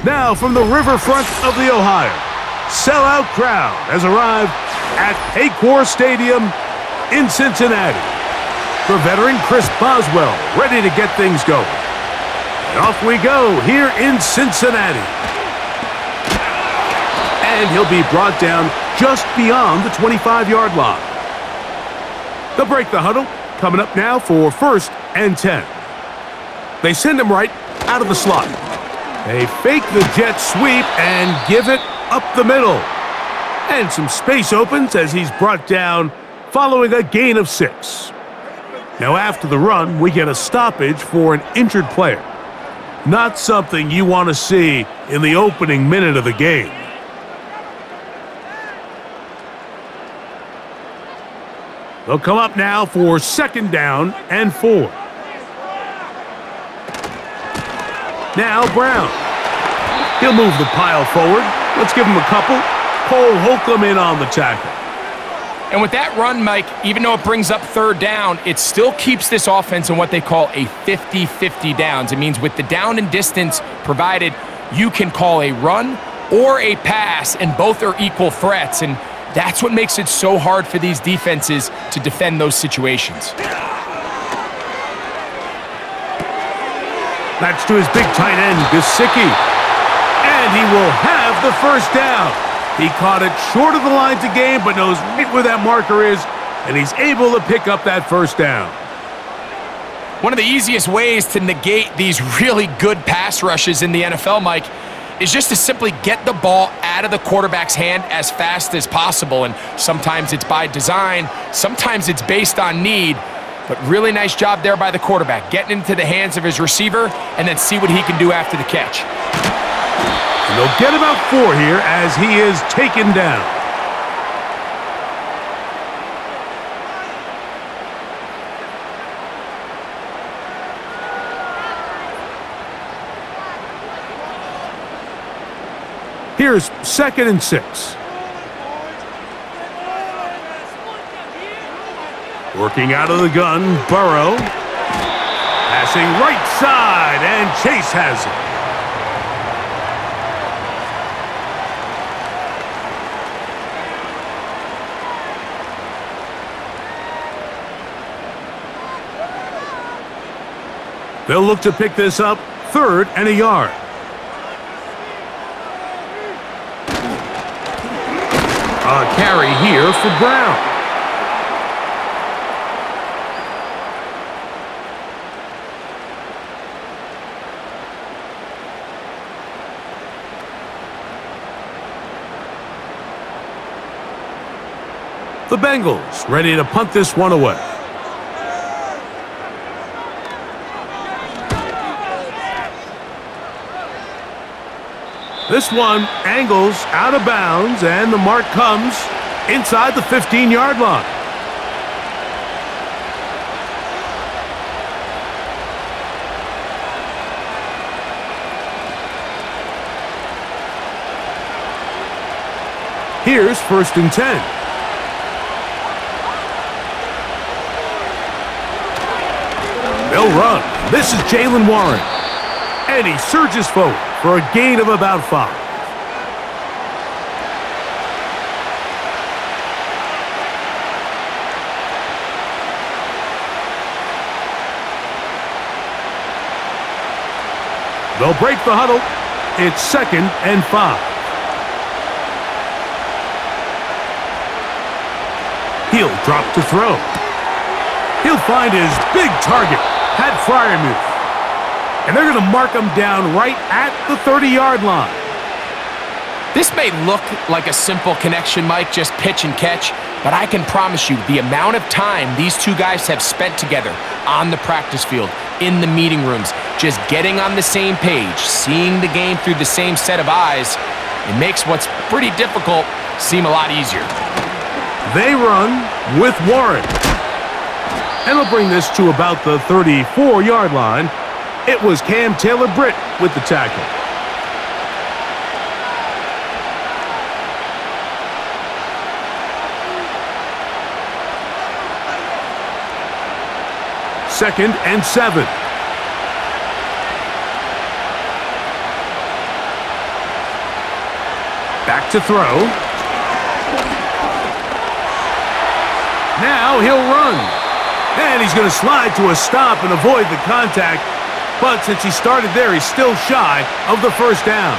Now from the riverfront of the Ohio, sellout crowd has arrived at Paycor Stadium in Cincinnati. The veteran Chris Boswell ready to get things going. And off we go here in Cincinnati. And he'll be brought down just beyond the 25-yard line. They'll break the huddle, coming up now for 1st and 10. They send him right out of the slot. They fake the jet sweep and give it up the middle. And some space opens as he's brought down following a gain of 6. Now after the run, we get a stoppage for an injured player. Not something you want to see in the opening minute of the game. They'll come up now for 2nd down and 4. Now Brown. He'll move the pile forward. Let's give him a couple. Cole Holcomb in on the tackle. And with that run, Mike, even though it brings up 3rd down, it still keeps this offense in what they call a 50-50 downs. It means with the down and distance provided, you can call a run or a pass, and both are equal threats. And that's what makes it so hard for these defenses to defend those situations. That's to his big tight end, Gesicki. And he will have the 1st down. He caught it short of the lines of game, but knows right where that marker is, and he's able to pick up that 1st down. One of the easiest ways to negate these really good pass rushes in the NFL, Mike, is just to simply get the ball out of the quarterback's hand as fast as possible. And sometimes it's by design, sometimes it's based on need, but really nice job there by the quarterback, getting into the hands of his receiver and then see what he can do after the catch. And they'll get about 4 here as he is taken down. Here's 2nd and 6. Working out of the gun, Burrow. Passing right side, and Chase has it. They'll look to pick this up 3rd and a yard. A carry here for Brown. The Bengals ready to punt this one away. This one angles out of bounds, and the mark comes inside the 15-yard line. Here's 1st and 10. They'll run. This is Jalen Warren. And he surges forward for a gain of about 5. They'll break the huddle. It's 2nd and 5. He'll drop to throw. He'll find his big target, Pat Freiermuth. And they're going to mark him down right at the 30-yard line. This may look like a simple connection, Mike, just pitch and catch, but I can promise you the amount of time these two guys have spent together on the practice field, in the meeting rooms, just getting on the same page, seeing the game through the same set of eyes, it makes what's pretty difficult seem a lot easier. They run with Warren. And they'll bring this to about the 34-yard line. It was Cam Taylor-Britt with the tackle. Second and 7. Back to throw. Now he'll run. And he's going to slide to a stop and avoid the contact. But since he started there, he's still shy of the first down.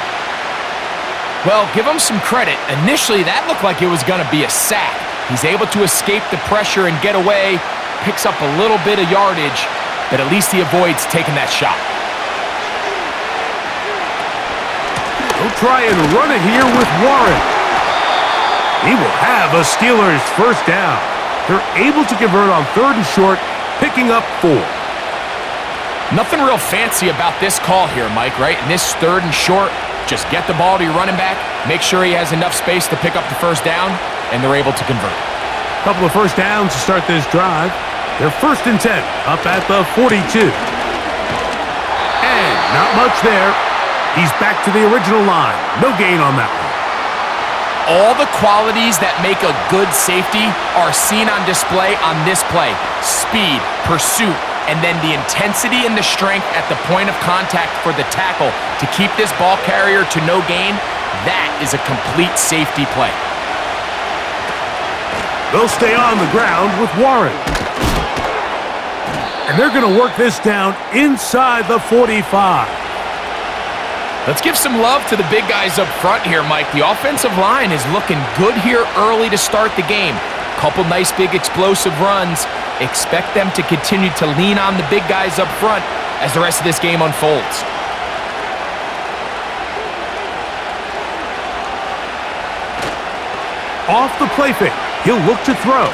Well, give him some credit. Initially, that looked like it was going to be a sack. He's able to escape the pressure and get away, picks up a little bit of yardage, but at least he avoids taking that shot. He'll try and run it here with Warren. He will have a Steelers first down. They're able to convert on 3rd and short, picking up 4. Nothing real fancy about this call here, Mike, right? In this 3rd and short, just get the ball to your running back, make sure he has enough space to pick up the first down, and they're able to convert. Couple of first downs to start this drive. They're 1st and 10, up at the 42. And not much there. He's back to the original line. No gain on that one. All the qualities that make a good safety are seen on display on this play. Speed, pursuit, and then the intensity and the strength at the point of contact for the tackle to keep this ball carrier to no gain. That is a complete safety play. They'll stay on the ground with Warren. And they're going to work this down inside the 45. Let's give some love to the big guys up front here, Mike. The offensive line is looking good here early to start the game. Couple nice big explosive runs. Expect them to continue to lean on the big guys up front as the rest of this game unfolds. Off the play fake. He'll look to throw.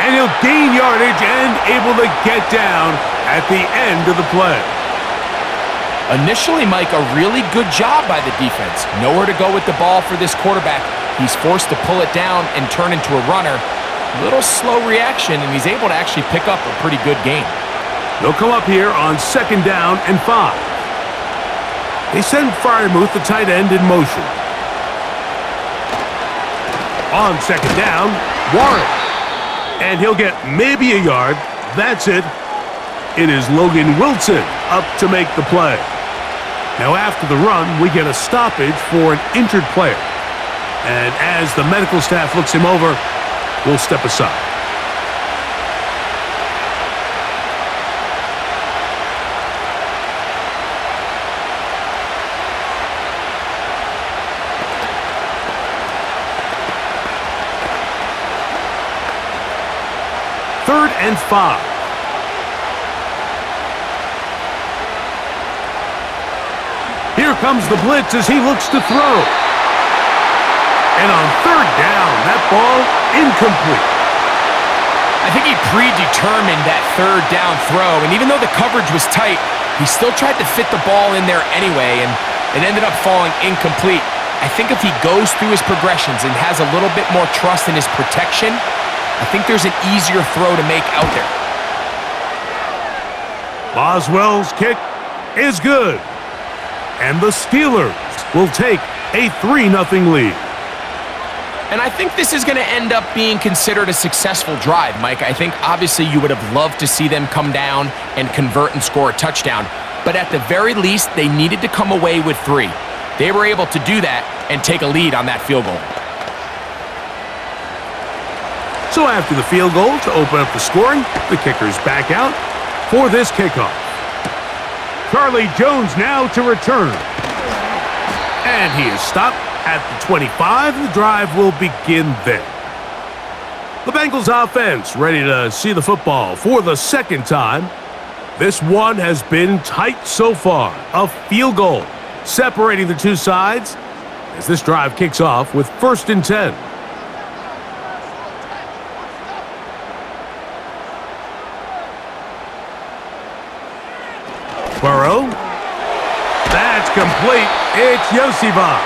And he'll gain yardage and able to get down at the end of the play. Initially, Mike, a really good job by the defense. Nowhere to go with the ball for this quarterback. He's forced to pull it down and turn into a runner. Little slow reaction, and he's able to actually pick up a pretty good game. They'll come up here on 2nd down and 5. They send Freiermuth, the tight end, in motion. On 2nd down, Warren. And he'll get maybe a yard. That's it. It is Logan Wilson up to make the play. Now after the run, we get a stoppage for an injured player. And as the medical staff looks him over, we'll step aside. Third and 5. Here comes the blitz as he looks to throw. And on 3rd down, that ball incomplete. I think he predetermined that 3rd down throw, and even though the coverage was tight, he still tried to fit the ball in there anyway, and it ended up falling incomplete. I think if he goes through his progressions and has a little bit more trust in his protection, I think there's an easier throw to make out there. Boswell's kick is good. And the Steelers will take a 3-0 lead. And I think this is going to end up being considered a successful drive, Mike. I think obviously you would have loved to see them come down and convert and score a touchdown. But at the very least, they needed to come away with 3. They were able to do that and take a lead on that field goal. So after the field goal to open up the scoring, the kicker's back out for this kickoff. Charlie Jones now to return. And he is stopped at the 25. The drive will begin there. The Bengals offense ready to see the football for the 2nd time. This one has been tight so far. A field goal separating the two sides as this drive kicks off with 1st and 10. Burrow. That's complete. It's Yosivas.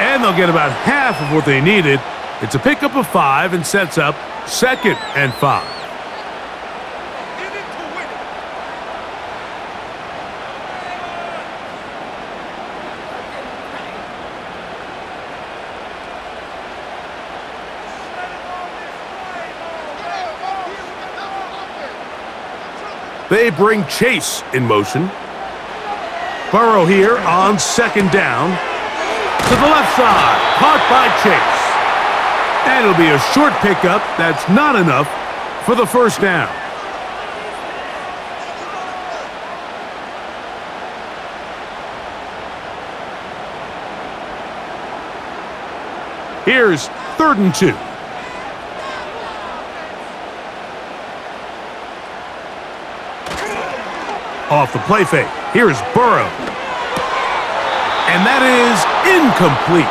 And they'll get about half of what they needed. It's a pickup of 5 and sets up 2nd and 5. They bring Chase in motion. Burrow here on second down. To the left side, caught by Chase. And it'll be a short pickup. That's not enough for the first down. Here's 3rd and 2. Off the play fake. Here's Burrow. And that is incomplete.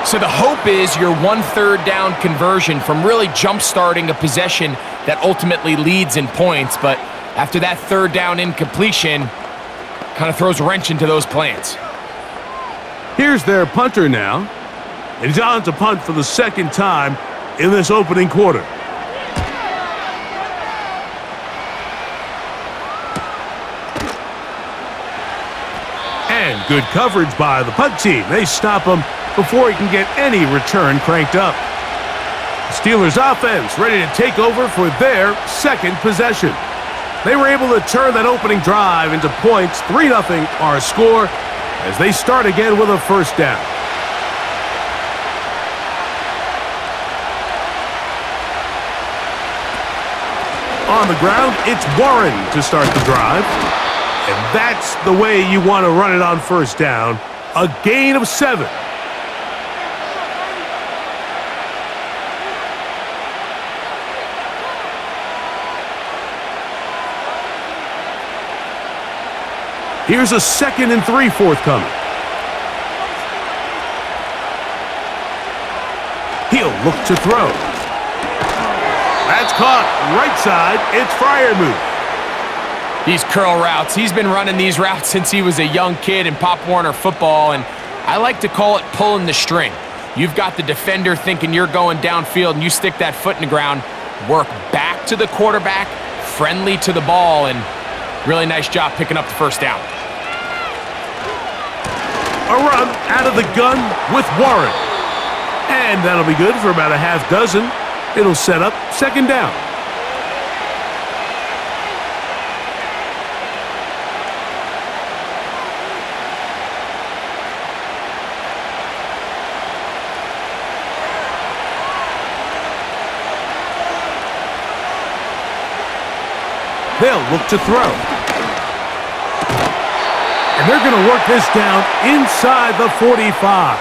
So the hope is your 1/3 down conversion from really jump-starting a possession that ultimately leads in points. But after that 3rd down incompletion, kind of throws a wrench into those plans. Here's their punter now. And he's on to punt for the 2nd time in this opening quarter. And good coverage by the punt team. They stop him before he can get any return cranked up. Steelers offense ready to take over for their 2nd possession. They were able to turn that opening drive into points. 3-0 our score as they start again with a 1st down. On the ground, it's Warren to start the drive. And that's the way you want to run it on 1st down. A gain of 7. Here's a 2nd and 3 forthcoming. He'll look to throw. That's caught. Right side. It's Freiermuth. These curl routes, he's been running these routes since he was a young kid in Pop Warner football, and I like to call it pulling the string. You've got the defender thinking you're going downfield, and you stick that foot in the ground, work back to the quarterback, friendly to the ball, and really nice job picking up the 1st down. A run out of the gun with Warren. And that'll be good for about a half dozen. It'll set up 2nd down. They'll look to throw. And they're going to work this down inside the 45.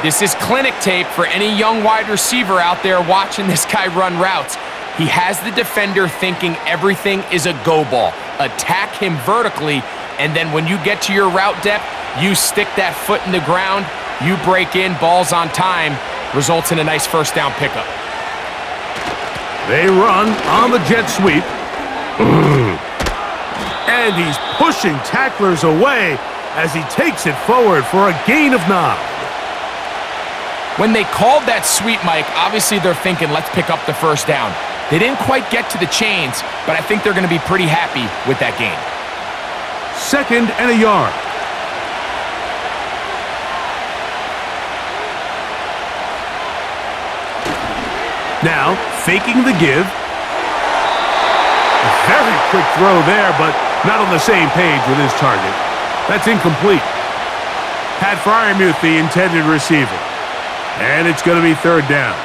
This is clinic tape for any young wide receiver out there watching this guy run routes. He has the defender thinking everything is a go ball. Attack him vertically, and then when you get to your route depth, you stick that foot in the ground, you break in, ball's on time, results in a nice 1st down pickup. They run on the jet sweep. And he's pushing tacklers away as he takes it forward for a gain of 9. When they called that sweep, Mike, obviously they're thinking, let's pick up the 1st down. They didn't quite get to the chains, but I think they're going to be pretty happy with that gain. 2nd and a yard. Now, faking the give. A very quick throw there, but not on the same page with his target. That's incomplete. Pat Freiermuth, the intended receiver. And it's going to be 3rd down.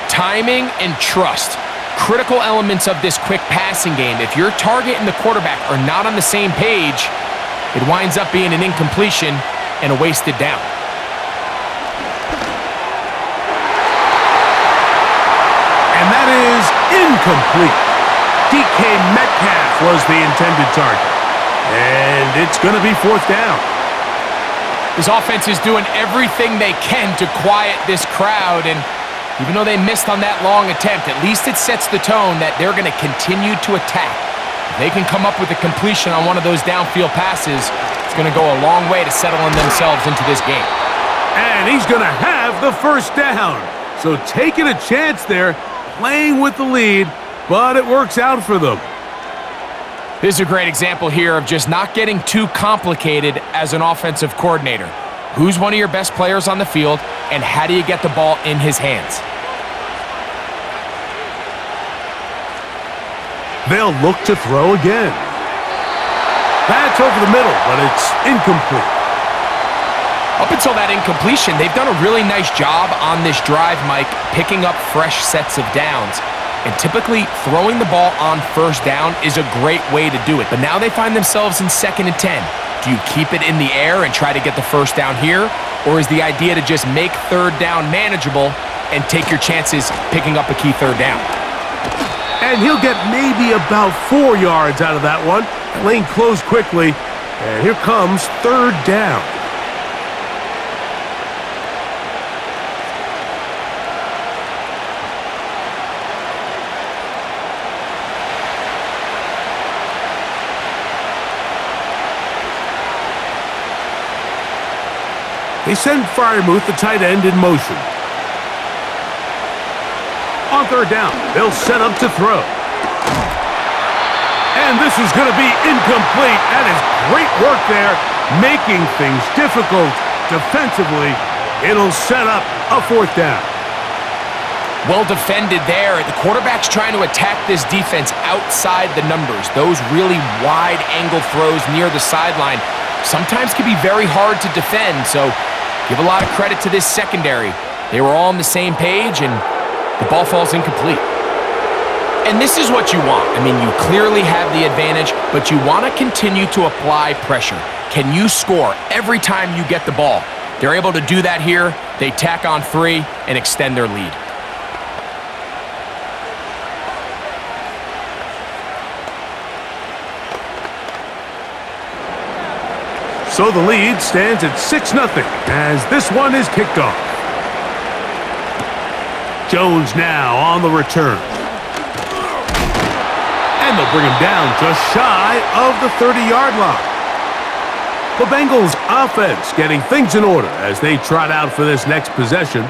Timing and trust. Critical elements of this quick passing game. If your target and the quarterback are not on the same page, it winds up being an incompletion and a wasted down. And that is incomplete. DK Metcalf was the intended target. And it's going to be 4th down. This offense is doing everything they can to quiet this crowd, and even though they missed on that long attempt, at least it sets the tone that they're going to continue to attack. If they can come up with a completion on one of those downfield passes, it's going to go a long way to settling themselves into this game. And he's going to have the 1st down. So taking a chance there, playing with the lead, but it works out for them. This is a great example here of just not getting too complicated as an offensive coordinator. Who's one of your best players on the field, and how do you get the ball in his hands? They'll look to throw again. That's over the middle, but it's incomplete. Up until that incompletion, they've done a really nice job on this drive, Mike, picking up fresh sets of downs. And typically, throwing the ball on first down is a great way to do it. But now they find themselves in 2nd and 10. Do you keep it in the air and try to get the first down here? Or is the idea to just make 3rd down manageable and take your chances picking up a key 3rd down? And he'll get maybe about 4 yards out of that one. The lane closed quickly, and here comes 3rd down. They send Freiermuth, the tight end, in motion. On 3rd down, they'll set up to throw. And this is going to be incomplete. That is great work there, making things difficult defensively. It'll set up a 4th down. Well defended there. The quarterback's trying to attack this defense outside the numbers. Those really wide angle throws near the sideline sometimes can be very hard to defend, so give a lot of credit to this secondary. They were all on the same page, and the ball falls incomplete. And this is what you want. I mean, you clearly have the advantage, but you want to continue to apply pressure. Can you score every time you get the ball? They're able to do that here. They tack on 3 and extend their lead. So the lead stands at 6-0 as this one is kicked off. Jones now on the return. And they'll bring him down just shy of the 30-yard line. The Bengals offense getting things in order as they trot out for this next possession.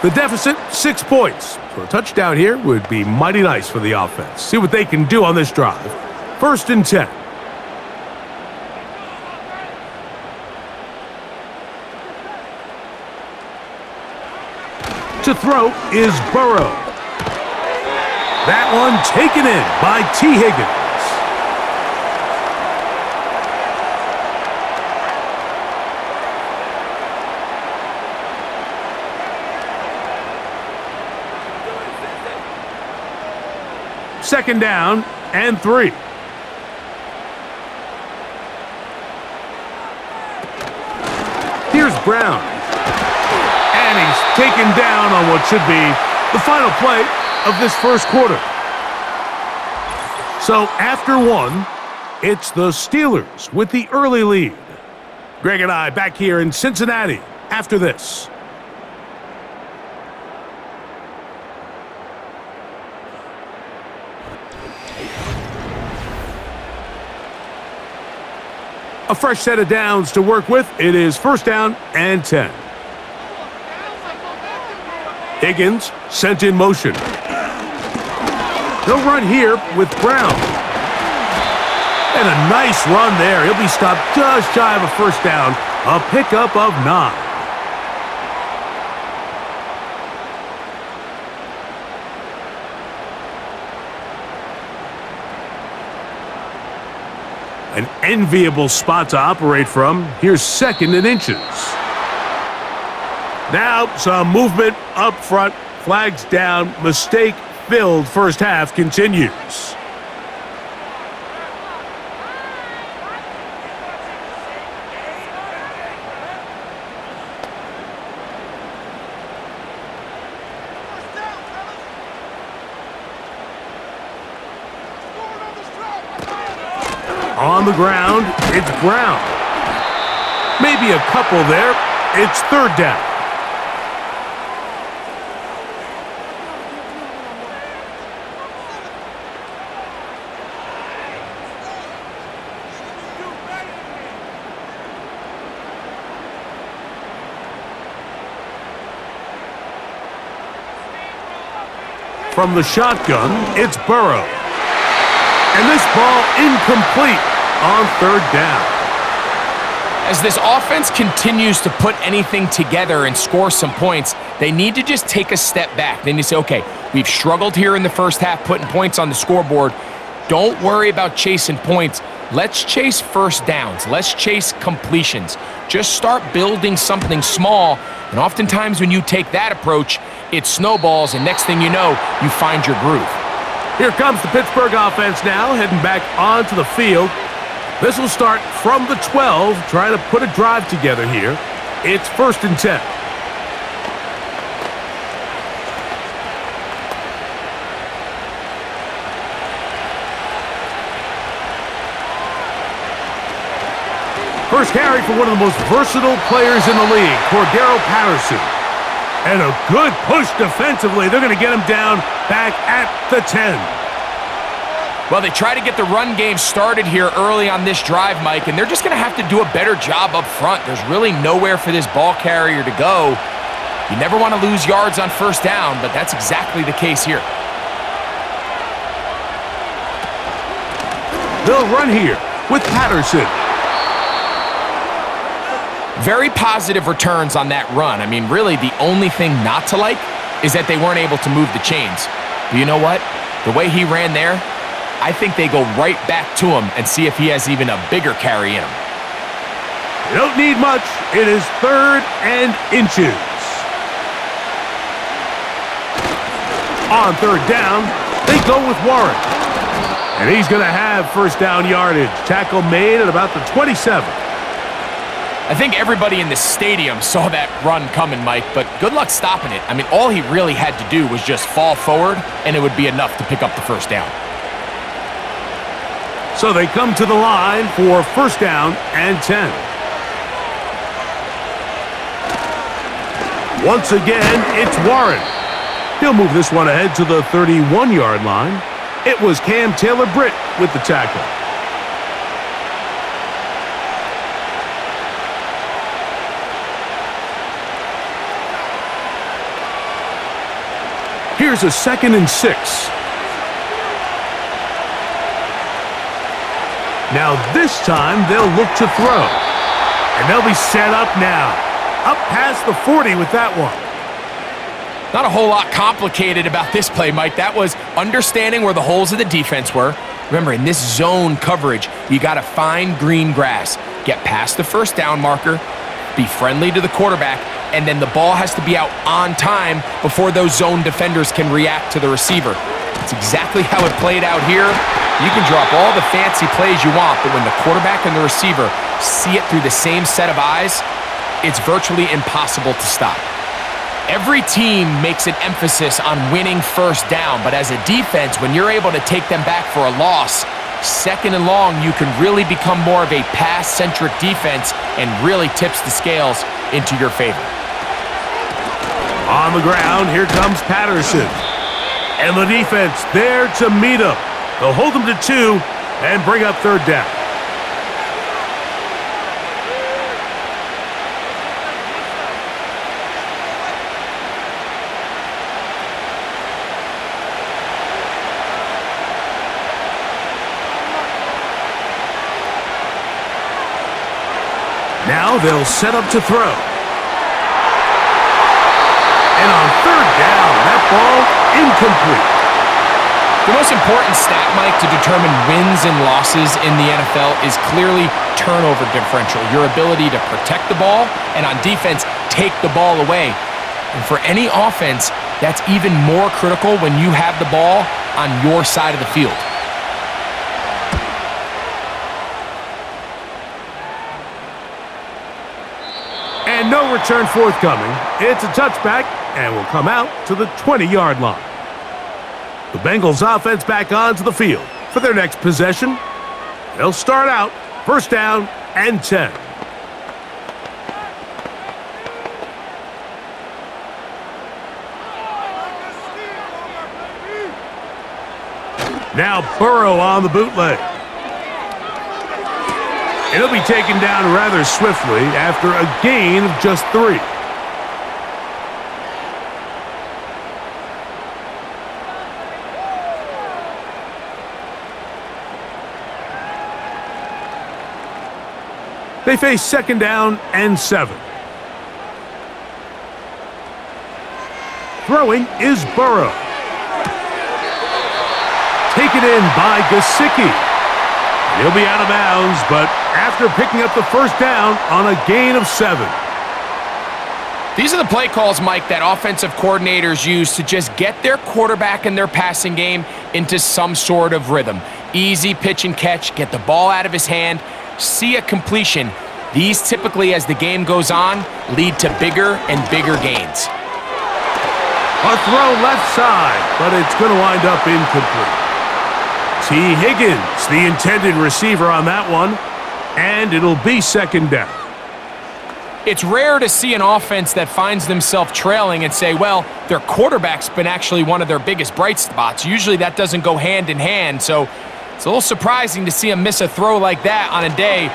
The deficit, 6 points. So a touchdown here would be mighty nice for the offense. See what they can do on this drive. 1st and 10. To throw is Burrow. That one taken in by T. Higgins. Second down and 3. Here's Brown. And he's taken down on what should be the final play of this first quarter. So after 1, it's the Steelers with the early lead. Greg and I back here in Cincinnati after this. A fresh set of downs to work with. It is 1st down and 10. Higgins sent in motion. They'll run here with Brown. And a nice run there. He'll be stopped just shy of a 1st down. A pickup of 9. An enviable spot to operate from. Here's 2nd and inches. Now some movement up front. Flags down. Mistake-filled first half continues. On the ground, it's Brown. Maybe a couple there. It's 3rd down. From the shotgun, it's Burrow. And this ball incomplete on 3rd down. As this offense continues to put anything together and score some points, they need to just take a step back. They need to say, okay, we've struggled here in the first half putting points on the scoreboard. Don't worry about chasing points. Let's chase first downs. Let's chase completions. Just start building something small, and oftentimes when you take that approach, it snowballs, and next thing you know, you find your groove. Here comes the Pittsburgh offense now, heading back onto the field. This will start from the 12, trying to put a drive together here. It's 1st and 10. First carry for one of the most versatile players in the league, Cordero Patterson. And a good push defensively. They're going to get him down back at the 10. Well, they try to get the run game started here early on this drive, Mike, and they're just going to have to do a better job up front. There's really nowhere for this ball carrier to go. You never want to lose yards on first down, but that's exactly the case here. They'll run here with Patterson. Very positive returns on that run. I mean, really, the only thing not to like is that they weren't able to move the chains. But you know what? The way he ran there, I think they go right back to him and see if he has even a bigger carry in him. You don't need much. It is 3rd and inches. On 3rd down, they go with Warren. And he's going to have first down yardage. Tackle made at about the 27. I think everybody in the stadium saw that run coming, Mike, but good luck stopping it. I mean, all he really had to do was just fall forward, and it would be enough to pick up the first down. So they come to the line for 1st down and 10. Once again, it's Warren. He'll move this one ahead to the 31-yard line. It was Cam Taylor-Britt with the tackle. Here's a 2nd and 6. Now this time they'll look to throw. And they'll be set up now. Up past the 40 with that one. Not a whole lot complicated about this play, Mike. That was understanding where the holes of the defense were. Remember, in this zone coverage, you got to find green grass. Get past the first down marker. Be friendly to the quarterback. And then the ball has to be out on time before those zone defenders can react to the receiver. That's exactly how it played out here. You can drop all the fancy plays you want, but when the quarterback and the receiver see it through the same set of eyes, it's virtually impossible to stop. Every team makes an emphasis on winning first down, but as a defense, when you're able to take them back for a loss, 2nd and long, you can really become more of a pass-centric defense and really tips the scales into your favor. On the ground, here comes Patterson. And the defense there to meet him. They'll hold him to 2 and bring up 3rd down. Now they'll set up to throw. And on 3rd down, that ball incomplete. The most important stat, Mike, to determine wins and losses in the NFL is clearly turnover differential, your ability to protect the ball, and on defense, take the ball away. And for any offense, that's even more critical when you have the ball on your side of the field. And no return forthcoming. It's a touchback and will come out to the 20-yard line. The Bengals offense back onto the field for their next possession. They'll start out 1st down and 10. Now Burrow on the bootleg. And he'll be taken down rather swiftly after a gain of just 3. They face 2nd down and 7. Throwing is Burrow. Taken in by Gesicki. He'll be out of bounds, but after picking up the first down on a gain of 7. These are the play calls, Mike, that offensive coordinators use to just get their quarterback and their passing game into some sort of rhythm. Easy pitch and catch, get the ball out of his hand, see a completion. These typically, as the game goes on, lead to bigger and bigger gains. A throw left side, but it's going to wind up incomplete. T. Higgins, the intended receiver on that one, and it'll be second down. It's rare to see an offense that finds themselves trailing and say, well, their quarterback's been actually one of their biggest bright spots. Usually that doesn't go hand in hand, so it's a little surprising to see him miss a throw like that on a day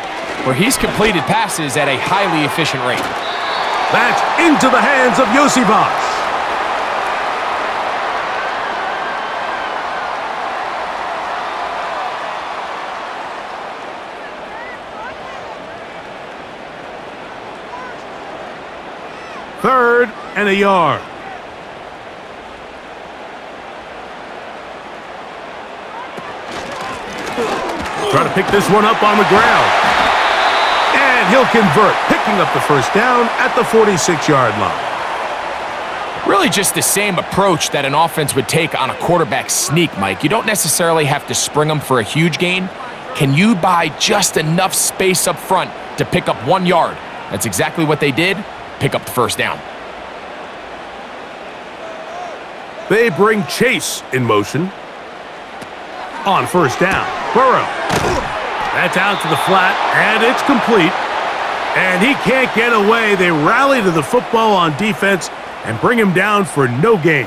where he's completed passes at a highly efficient rate. That's into the hands of Yosibas. Third and a yard. Trying to pick this one up on the ground. And he'll convert, picking up the first down at the 46-yard line. Really just the same approach that an offense would take on a quarterback sneak, Mike. You don't necessarily have to spring them for a huge gain. Can you buy just enough space up front to pick up 1 yard? That's exactly what they did. Pick up the first down. They bring Chase in motion. On first down, Burrow. That's out to the flat, and it's complete. And he can't get away. They rally to the football on defense and bring him down for no gain.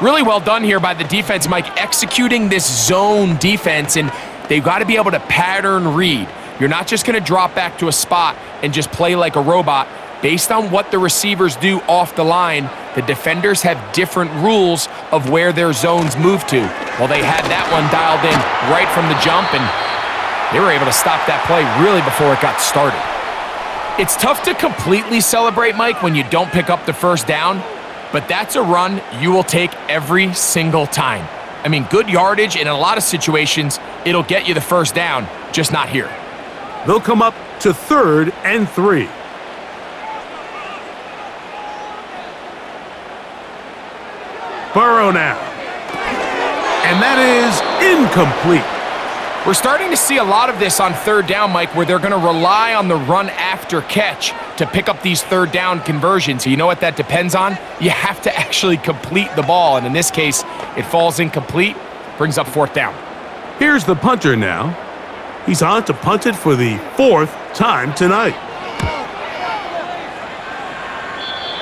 Really well done here by the defense, Mike, executing this zone defense, and they've got to be able to pattern read. You're not just going to drop back to a spot and just play like a robot. Based on what the receivers do off the line, the defenders have different rules of where their zones move to. Well, they had that one dialed in right from the jump, and they were able to stop that play really before it got started. It's tough to completely celebrate, Mike, when you don't pick up the first down, but that's a run you will take every single time. I mean, good yardage, and in a lot of situations, it'll get you the first down, just not here. They'll come up to 3rd and 3. Burrow now. And that is incomplete. We're starting to see a lot of this on 3rd down, Mike, where they're going to rely on the run after catch to pick up these 3rd down conversions. You know what that depends on? You have to actually complete the ball, and in this case, it falls incomplete, brings up 4th down. Here's the punter now. He's on to punt it for the 4th time tonight.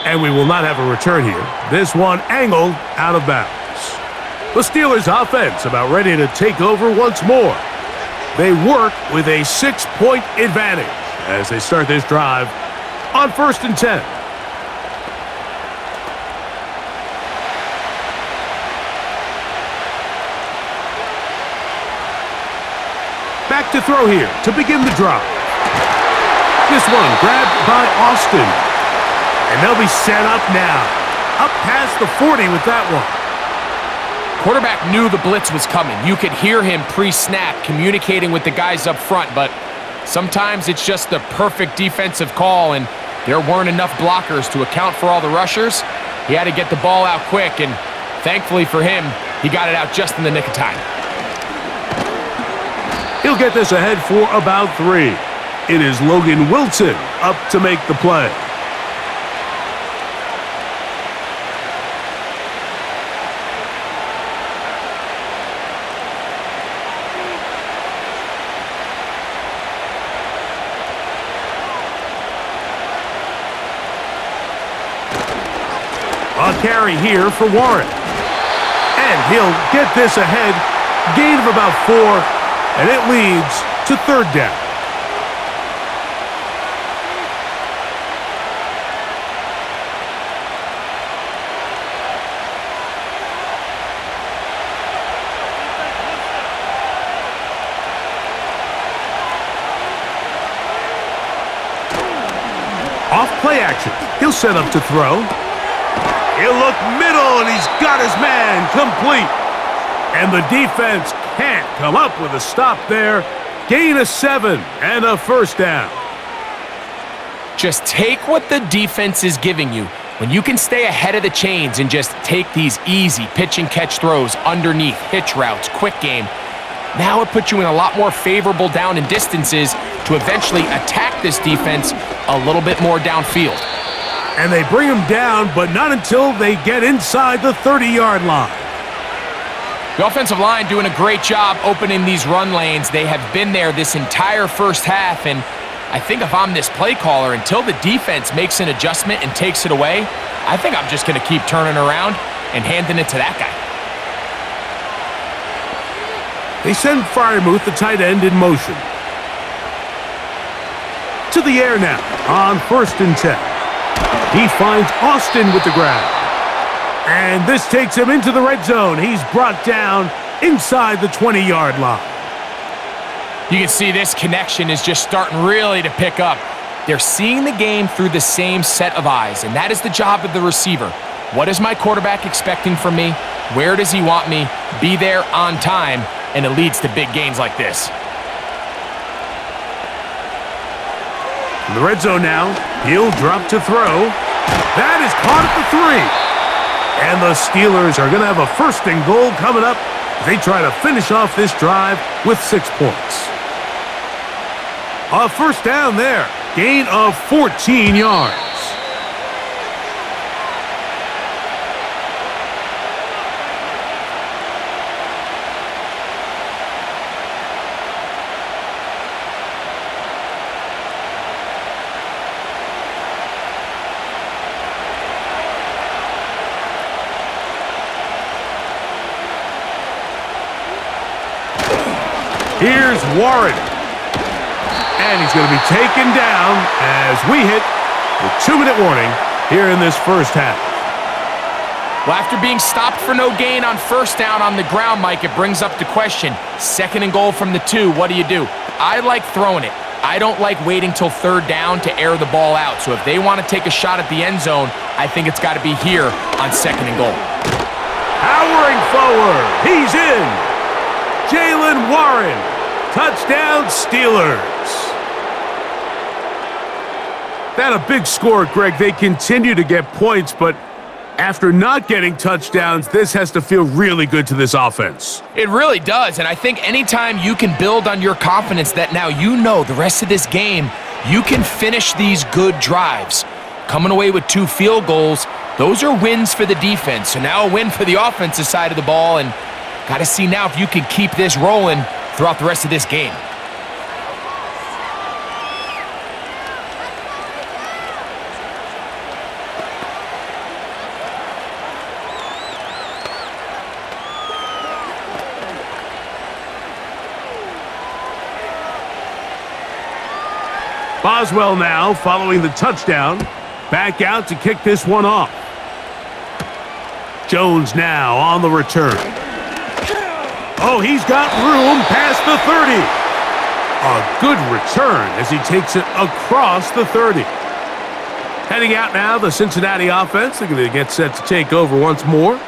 And we will not have a return here. This one angled out of bounds. The Steelers offense about ready to take over once more. They work with a 6-point advantage as they start this drive on 1st and 10. Back to throw here to begin the drive. This one grabbed by Austin. And they'll be set up now. Up past the 40 with that one. Quarterback knew the blitz was coming. You could hear him pre-snap communicating with the guys up front, but sometimes it's just the perfect defensive call, and there weren't enough blockers to account for all the rushers. He had to get the ball out quick, and thankfully for him, he got it out just in the nick of time. He'll get this ahead for about 3. It is Logan Wilson up to make the play. A carry here for Warren. And he'll get this ahead. Gain of about 4, and it leads to 3rd down. Off play action. He'll set up to throw. He'll look middle, and he's got his man complete. And the defense can't come up with a stop there. Gain of 7 and a first down. Just take what the defense is giving you. When you can stay ahead of the chains and just take these easy pitch and catch throws underneath, hitch routes, quick game, now it puts you in a lot more favorable down and distances to eventually attack this defense a little bit more downfield. And they bring him down, but not until they get inside the 30-yard line. The offensive line doing a great job opening these run lanes. They have been there this entire first half, and I think if I'm this play caller, until the defense makes an adjustment and takes it away, I think I'm just going to keep turning around and handing it to that guy. They send Freiermuth, the tight end, in motion. To the air now on 1st and 10. He finds Austin with the grab. And this takes him into the red zone. He's brought down inside the 20-yard line. You can see this connection is just starting really to pick up. They're seeing the game through the same set of eyes, and that is the job of the receiver. What is my quarterback expecting from me? Where does he want me? Be there on time, and it leads to big gains like this. In the red zone now, he'll drop to throw. That is caught at the 3. And the Steelers are going to have a 1st and goal coming up as they try to finish off this drive with 6 points. A first down there, gain of 14 yards. Here's Warren. And he's going to be taken down as we hit the 2-minute warning here in this first half. Well, after being stopped for no gain on first down on the ground, Mike, it brings up the question, 2nd and goal from the 2, what do you do? I like throwing it. I don't like waiting till 3rd down to air the ball out. So if they want to take a shot at the end zone, I think it's got to be here on 2nd and goal. Powering forward, he's in. Jalen Warren, touchdown Steelers. That a big score, Greg. They continue to get points, but after not getting touchdowns, this has to feel really good to this offense. It really does, and I think anytime you can build on your confidence that now you know the rest of this game, you can finish these good drives. Coming away with 2 field goals, those are wins for the defense. So now a win for the offensive side of the ball, and got to see now if you can keep this rolling throughout the rest of this game. Boswell now following the touchdown. Back out to kick this one off. Jones now on the return. Oh, he's got room past the 30. A good return as he takes it across the 30. Heading out now, the Cincinnati offense. They're going to get set to take over once more.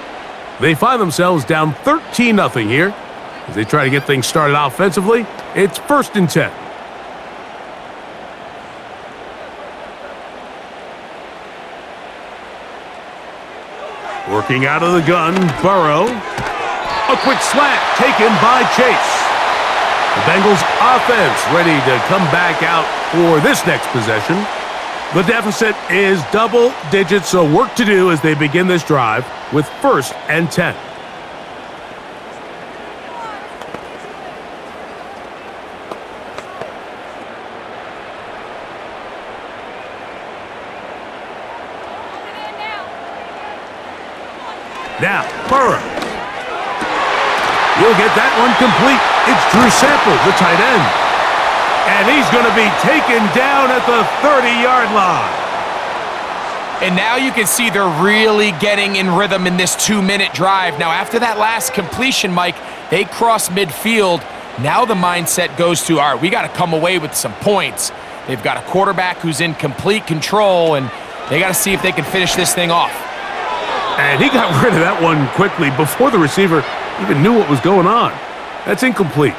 They find themselves down 13-0 here. As they try to get things started offensively, it's 1st and 10. Working out of the gun, Burrow. A quick slant taken by Chase. The Bengals offense ready to come back out for this next possession. The deficit is double digits, so work to do as they begin this drive with 1st and 10. Now, Burrow. You'll get that one complete. It's Drew Sample, the tight end. And he's going to be taken down at the 30-yard line. And now you can see they're really getting in rhythm in this 2-minute drive. Now, after that last completion, Mike, they cross midfield. Now the mindset goes to, all right, we got to come away with some points. They've got a quarterback who's in complete control, and they got to see if they can finish this thing off. And he got rid of that one quickly before the receiver even knew what was going on. That's incomplete.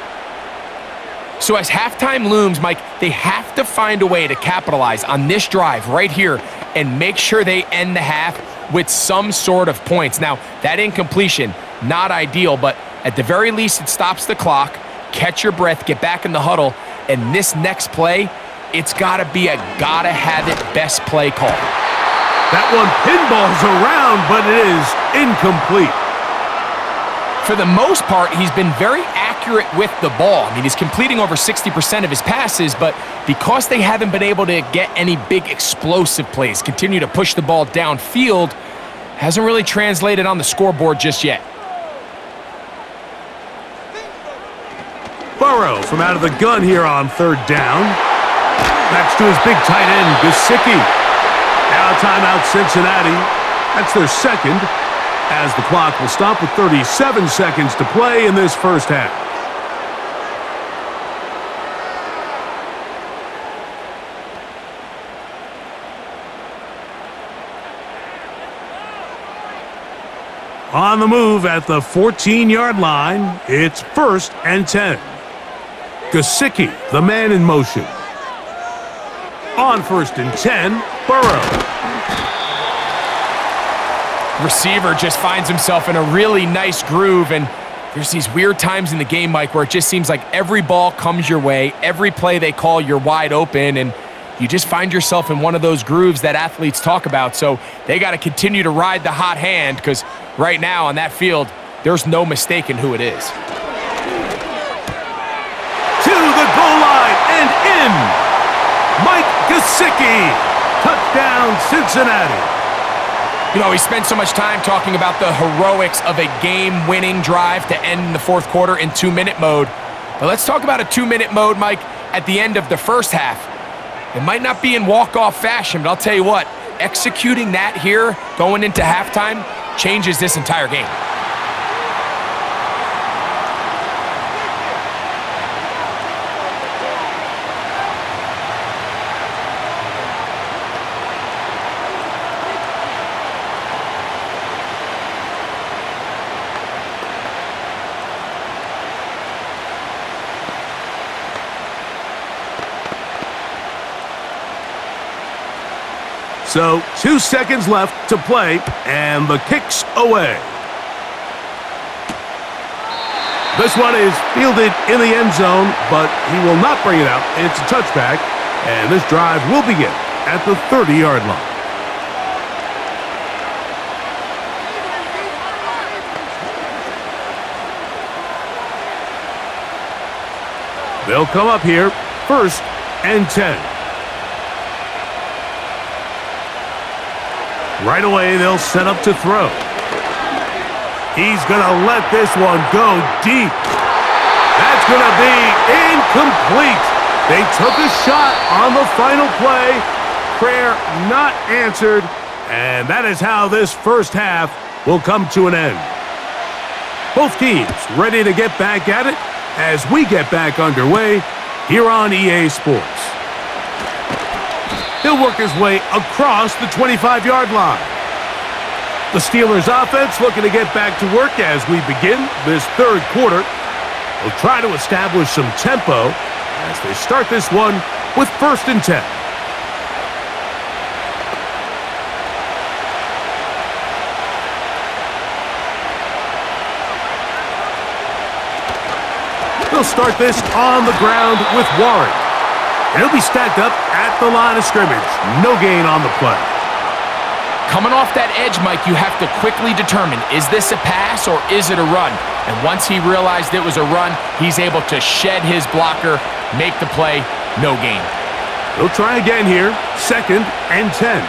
So as halftime looms, Mike, they have to find a way to capitalize on this drive right here and make sure they end the half with some sort of points. Now, that incompletion, not ideal, but at the very least, it stops the clock. Catch your breath, get back in the huddle, and this next play, it's got to be a gotta-have-it best play call. That one pinballs around, but it is incomplete. For the most part, he's been very accurate with the ball. I mean, he's completing over 60% of his passes, but because they haven't been able to get any big explosive plays, continue to push the ball downfield, hasn't really translated on the scoreboard just yet. Burrow from out of the gun here on third down. Next to his big tight end, Gesicki. Now timeout Cincinnati. That's their second, as the clock will stop with 37 seconds to play in this first half. On the move at the 14-yard line, it's 1st and 10. Gesicki, the man in motion. On 1st and 10, Burrow. Receiver just finds himself in a really nice groove, and there's these weird times in the game, Mike, where it just seems like every ball comes your way, every play they call, you're wide open, and you just find yourself in one of those grooves that athletes talk about. So they got to continue to ride the hot hand, because right now on that field, there's no mistaking who it is. To the goal line and in. Mike Gesicki. Touchdown, Cincinnati. You know, we spent so much time talking about the heroics of a game-winning drive to end the fourth quarter in 2-minute mode. But let's talk about a 2-minute mode, Mike, at the end of the first half. It might not be in walk-off fashion, but I'll tell you what, executing that here going into halftime changes this entire game. So 2 seconds left to play, and the kick's away. This one is fielded in the end zone, but he will not bring it out. It's a touchback, and this drive will begin at the 30-yard line. They'll come up here, 1st and 10. Right away, they'll set up to throw. He's going to let this one go deep. That's going to be incomplete. They took a shot on the final play. Prayer not answered. And that is how this first half will come to an end. Both teams ready to get back at it as we get back underway here on EA Sports. He'll work his way across the 25-yard line. The Steelers offense looking to get back to work as we begin this third quarter. They'll try to establish some tempo as they start this one with 1st and 10. They'll start this on the ground with Warren. And he'll be stacked up at the line of scrimmage. No gain on the play. Coming off that edge, Mike, you have to quickly determine, is this a pass or is it a run? And once he realized it was a run, he's able to shed his blocker, make the play, no gain. They'll try again here, 2nd and 10.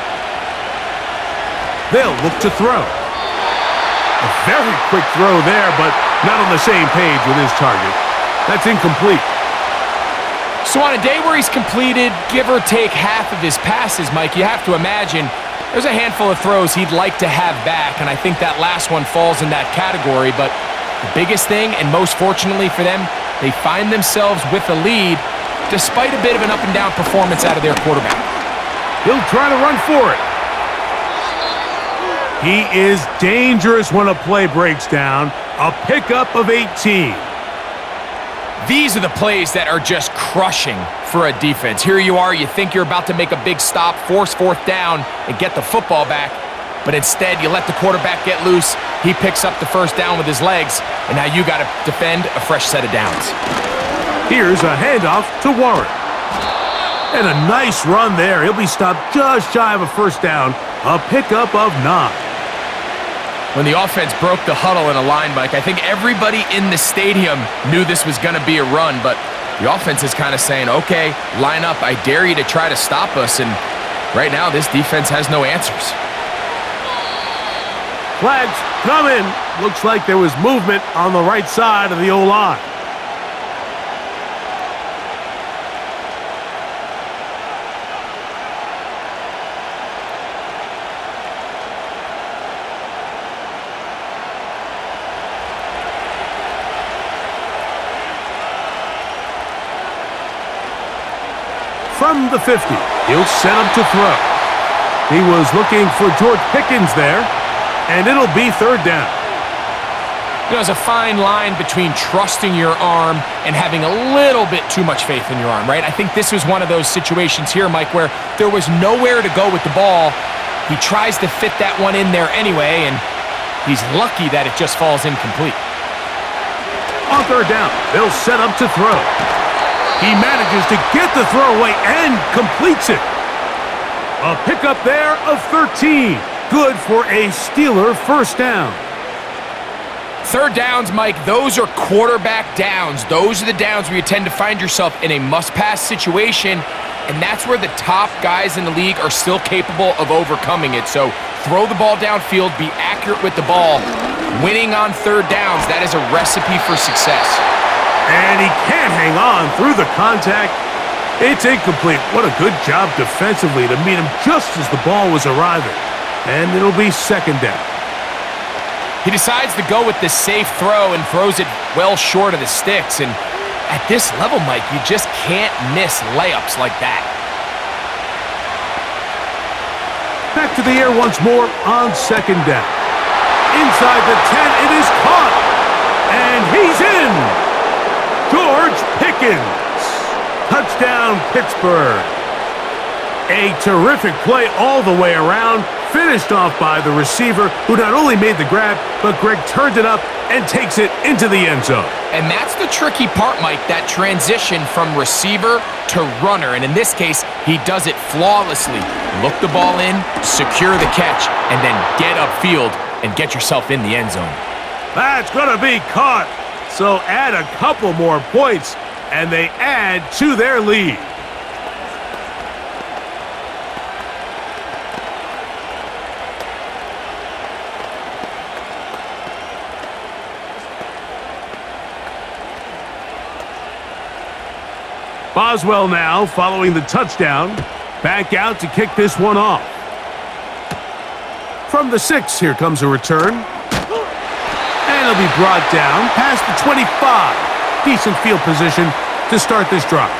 They'll look to throw. A very quick throw there, but not on the same page with his target. That's incomplete. So on a day where he's completed, give or take half of his passes, Mike, you have to imagine there's a handful of throws he'd like to have back, and I think that last one falls in that category. But the biggest thing, and most fortunately for them, they find themselves with a lead despite a bit of an up-and-down performance out of their quarterback. He'll try to run for it. He is dangerous when a play breaks down. A pickup of 18. These are the plays that are just crushing for a defense. Here you are, you think you're about to make a big stop, force fourth down, and get the football back, but instead you let the quarterback get loose, he picks up the first down with his legs, and now you got to defend a fresh set of downs. Here's a handoff to Warren. And a nice run there. He'll be stopped just shy of a first down, a pickup of 9. When the offense broke the huddle in a line, Mike, I think everybody in the stadium knew this was going to be a run, but the offense is kind of saying, okay, line up, I dare you to try to stop us, and right now this defense has no answers. Flags come in. Looks like there was movement on the right side of the O-line. From the 50, he'll set him to throw. He was looking for George Pickens there, and it'll be third down. You know, there's a fine line between trusting your arm and having a little bit too much faith in your arm, right? I think this was one of those situations here, Mike, where there was nowhere to go with the ball. He tries to fit that one in there anyway, and he's lucky that it just falls incomplete. On third down, they'll set up to throw. He manages to get the throw away and completes it. A pickup there of 13. Good for a Steeler first down. Third downs, Mike, those are quarterback downs. Those are the downs where you tend to find yourself in a must-pass situation, and that's where the top guys in the league are still capable of overcoming it. So throw the ball downfield, be accurate with the ball. Winning on third downs, that is a recipe for success. And he can't hang on through the contact. It's incomplete. What a good job defensively to meet him just as the ball was arriving. And it'll be second down. He decides to go with the safe throw and throws it well short of the sticks. And at this level, Mike, you just can't miss layups like that. Back to the air once more on second down. Inside the 10, it is caught. And he's in. George Pickens. Touchdown, Pittsburgh. A terrific play all the way around, finished off by the receiver, who not only made the grab, but Greg turned it up and takes it into the end zone. And that's the tricky part, Mike, that transition from receiver to runner. And in this case, he does it flawlessly. Look the ball in, secure the catch, and then get upfield and get yourself in the end zone. That's going to be caught. So add a couple more points, and they add to their lead. Boswell now following the touchdown. Back out to kick this one off. From the 6, here comes a return. And it'll be brought down past the 25. Decent field position to start this drive.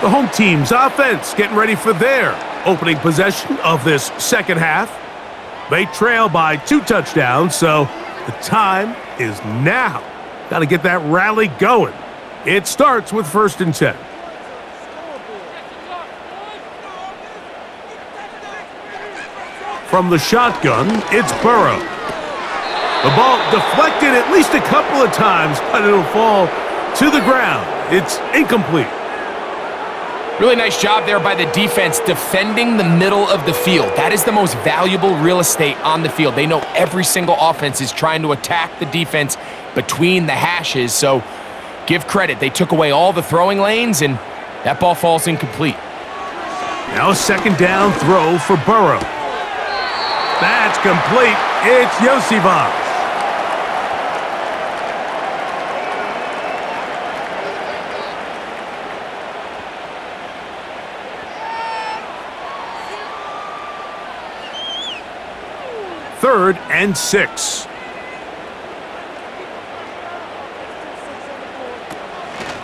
The home team's offense getting ready for their opening possession of this second half. They trail by 2 touchdowns, so the time is now. Got to get that rally going. It starts with 1st and 10. From the shotgun, it's Burrow. The ball deflected at least a couple of times, but it'll fall to the ground. It's incomplete. Really nice job there by the defense defending the middle of the field. That is the most valuable real estate on the field. They know every single offense is trying to attack the defense between the hashes, so give credit. They took away all the throwing lanes, and that ball falls incomplete. Now a second down throw for Burrow. That's complete. It's Yosivas. Third and 6.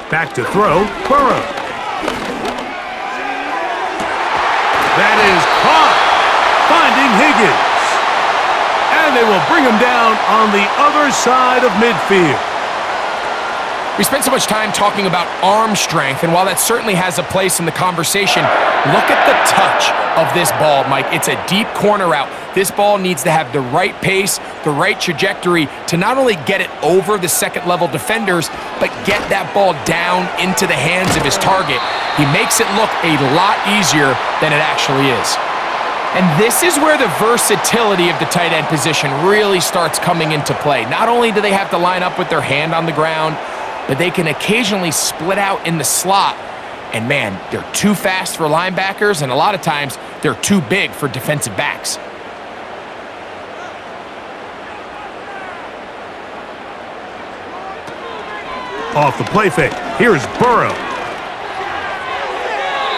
Back to throw, Burrow. That is caught, finding Higgins. As And they will bring him down on the other side of midfield. We spent so much time talking about arm strength, and while that certainly has a place in the conversation, look at the touch of this ball, Mike. It's a deep corner route. This ball needs to have the right pace, the right trajectory to not only get it over the second-level defenders, but get that ball down into the hands of his target. He makes it look a lot easier than it actually is. And this is where the versatility of the tight end position really starts coming into play. Not only do they have to line up with their hand on the ground, but they can occasionally split out in the slot. And man, they're too fast for linebackers, and a lot of times they're too big for defensive backs. Off the play fake, here's Burrow.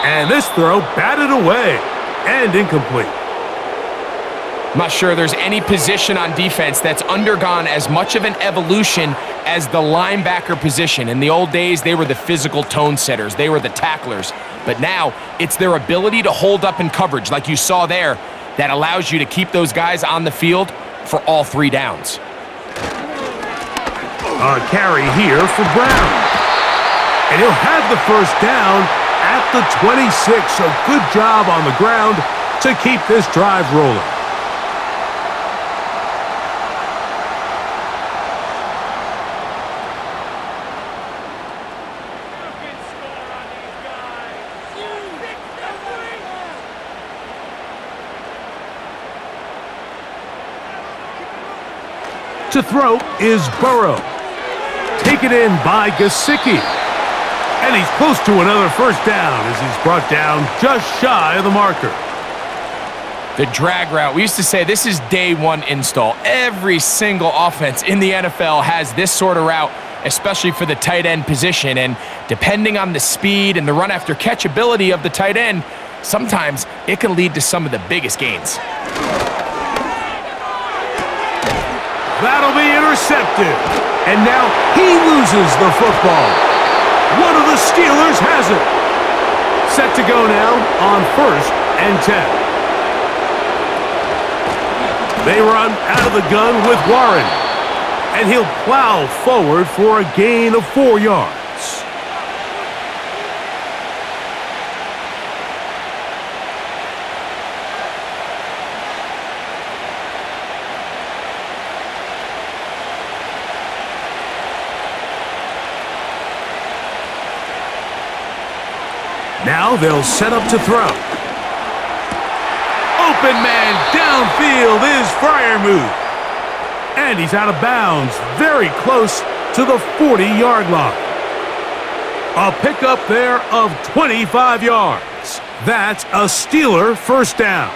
And this throw batted away and incomplete. I'm not sure there's any position on defense that's undergone as much of an evolution as the linebacker position. In the old days, they were the physical tone setters. They were the tacklers. But now, it's their ability to hold up in coverage, like you saw there, that allows you to keep those guys on the field for all 3 downs. A carry here for Brown. And he'll have the first down at the 26. A good job on the ground to keep this drive rolling. To throw is Burrow. Taken in by Gesicki. And he's close to another first down as he's brought down just shy of the marker. The drag route. We used to say this is day 1 install. Every single offense in the NFL has this sort of route, especially for the tight end position. And depending on the speed and the run after catch ability of the tight end, sometimes it can lead to some of the biggest gains. That'll be intercepted. And now he loses the football. One of the Steelers has it. Set to go now on 1st and 10. They run out of the gun with Warren. And he'll plow forward for a gain of 4 yards. Now they'll set up to throw. Open man downfield is Freiermuth. And he's out of bounds, very close to the 40-yard line. A pickup there of 25 yards. That's a Steeler first down.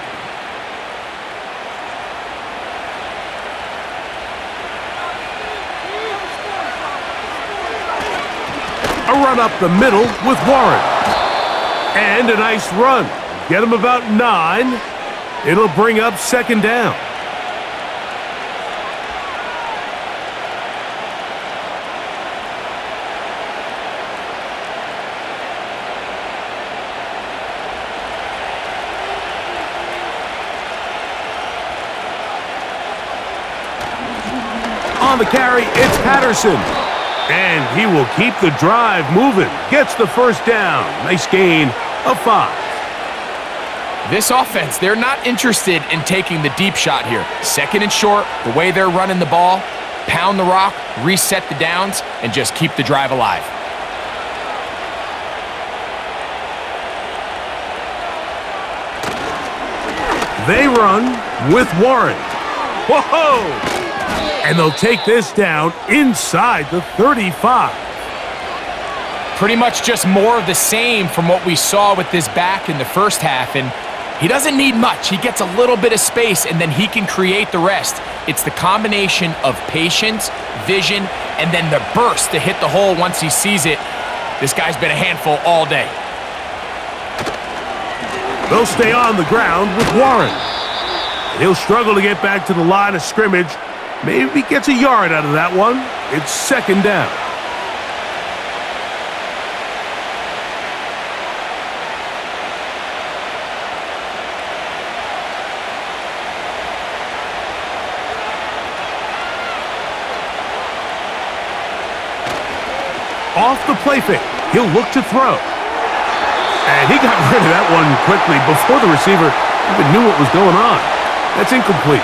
A run up the middle with Warren. And a nice run. Get him about 9. It'll bring up second down. On the carry, it's Patterson. And he will keep the drive moving. Gets the first down. Nice gain of 5. This offense, they're not interested in taking the deep shot here. 2nd and short, the way they're running the ball, pound the rock, reset the downs, and just keep the drive alive. They run with Warren. Whoa! And they'll take this down inside the 35. Pretty much just more of the same from what we saw with this back in the first half. And he doesn't need much. He gets a little bit of space, and then he can create the rest. It's the combination of patience, vision, and then the burst to hit the hole once he sees it. This guy's been a handful all day. They'll stay on the ground with Warren. He'll struggle to get back to the line of scrimmage. Maybe gets a yard out of that one. It's second down. off the play fake. He'll look to throw. And he got rid of that one quickly before the receiver even knew what was going on. That's incomplete.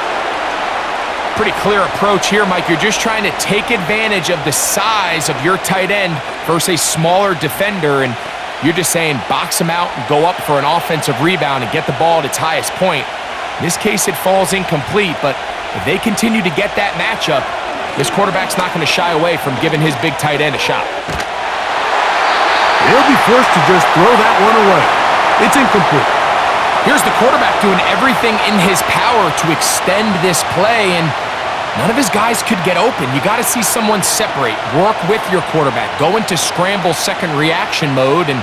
Pretty clear approach here, Mike. You're just trying to take advantage of the size of your tight end versus a smaller defender, and you're just saying box him out and go up for an offensive rebound and get the ball at its highest point. In this case, it falls incomplete, but if they continue to get that matchup, this quarterback's not going to shy away from giving his big tight end a shot. He'll be forced to just throw that one away. It's incomplete. Here's the quarterback doing everything in his power to extend this play, and none of his guys could get open. You got to see someone separate, work with your quarterback, go into scramble second reaction mode, and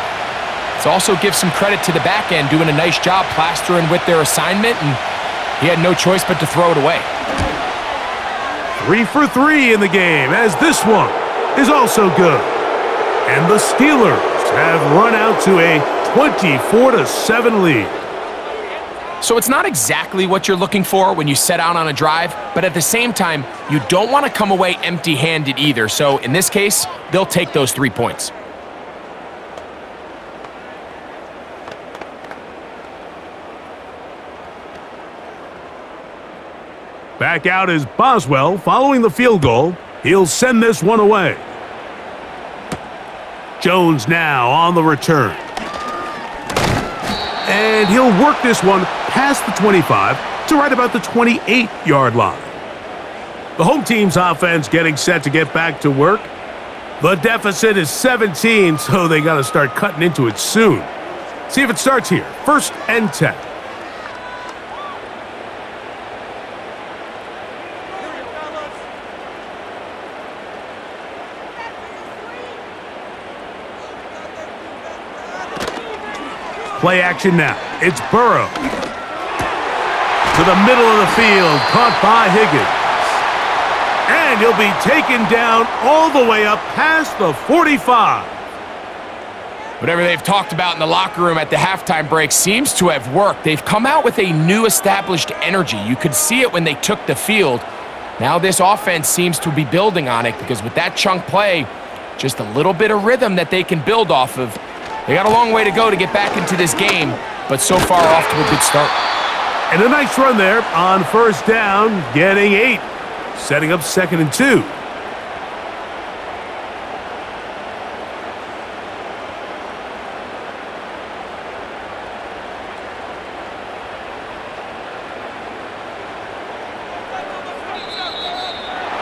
let's also give some credit to the back end doing a nice job plastering with their assignment, and he had no choice but to throw it away. 3 for 3 in the game, as this one is also good. And the Steelers have run out to a 24-7 lead. So it's not exactly what you're looking for when you set out on a drive, but at the same time, you don't want to come away empty-handed either. So in this case, they'll take those 3 points. Back out is Boswell following the field goal. He'll send this one away. Jones now on the return. And he'll work this one past the 25 to right about the 28-yard line. The home team's offense getting set to get back to work. The deficit is 17, so they got to start cutting into it soon. See if it starts here. 1st and 10. Play action now. It's Burrow. To the middle of the field, caught by Higgins. And he'll be taken down all the way up past the 45. Whatever they've talked about in the locker room at the halftime break seems to have worked. They've come out with a new established energy. You could see it when they took the field. Now this offense seems to be building on it because with that chunk play, just a little bit of rhythm that they can build off of. They got a long way to go to get back into this game, but so far off to a good start. And a nice run there on 1st down, getting 8, setting up 2nd and 2.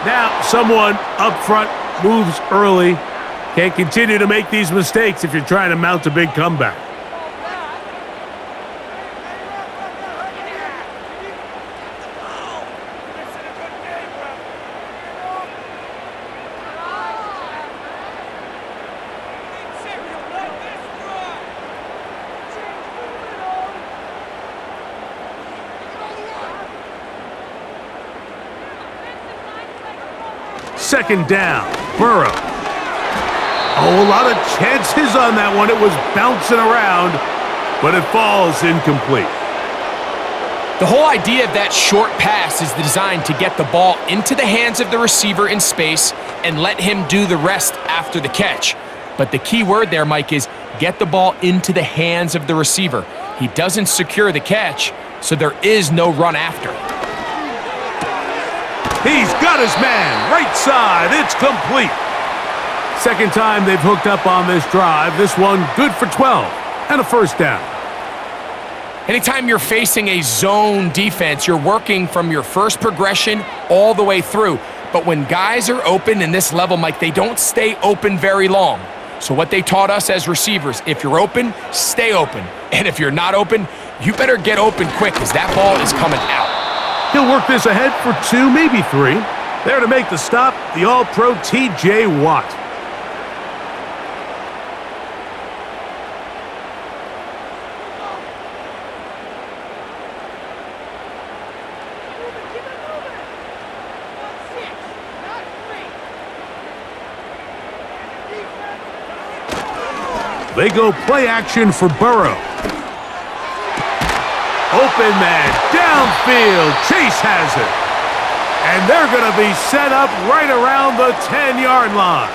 Now someone up front moves early. Can't continue to make these mistakes if you're trying to mount a big comeback. Second down, Burrow. Oh, a lot of chances on that one. It was bouncing around, but it falls incomplete. The whole idea of that short pass is designed to get the ball into the hands of the receiver in space and let him do the rest after the catch. But the key word there, Mike, is get the ball into the hands of the receiver. He doesn't secure the catch, so there is no run after. He's got his man, right side. It's complete. Second time they've hooked up on this drive. This one good for 12 and a 1st down. Anytime you're facing a zone defense, you're working from your first progression all the way through. But when guys are open in this level, Mike, they don't stay open very long. So what they taught us as receivers, if you're open, stay open. And if you're not open, you better get open quick because that ball is coming out. He'll work this ahead for 2, maybe 3. There to make the stop, the All-Pro T.J. Watt. They go play action for Burrow. Open man, downfield, Chase has it. And they're going to be set up right around the 10-yard line.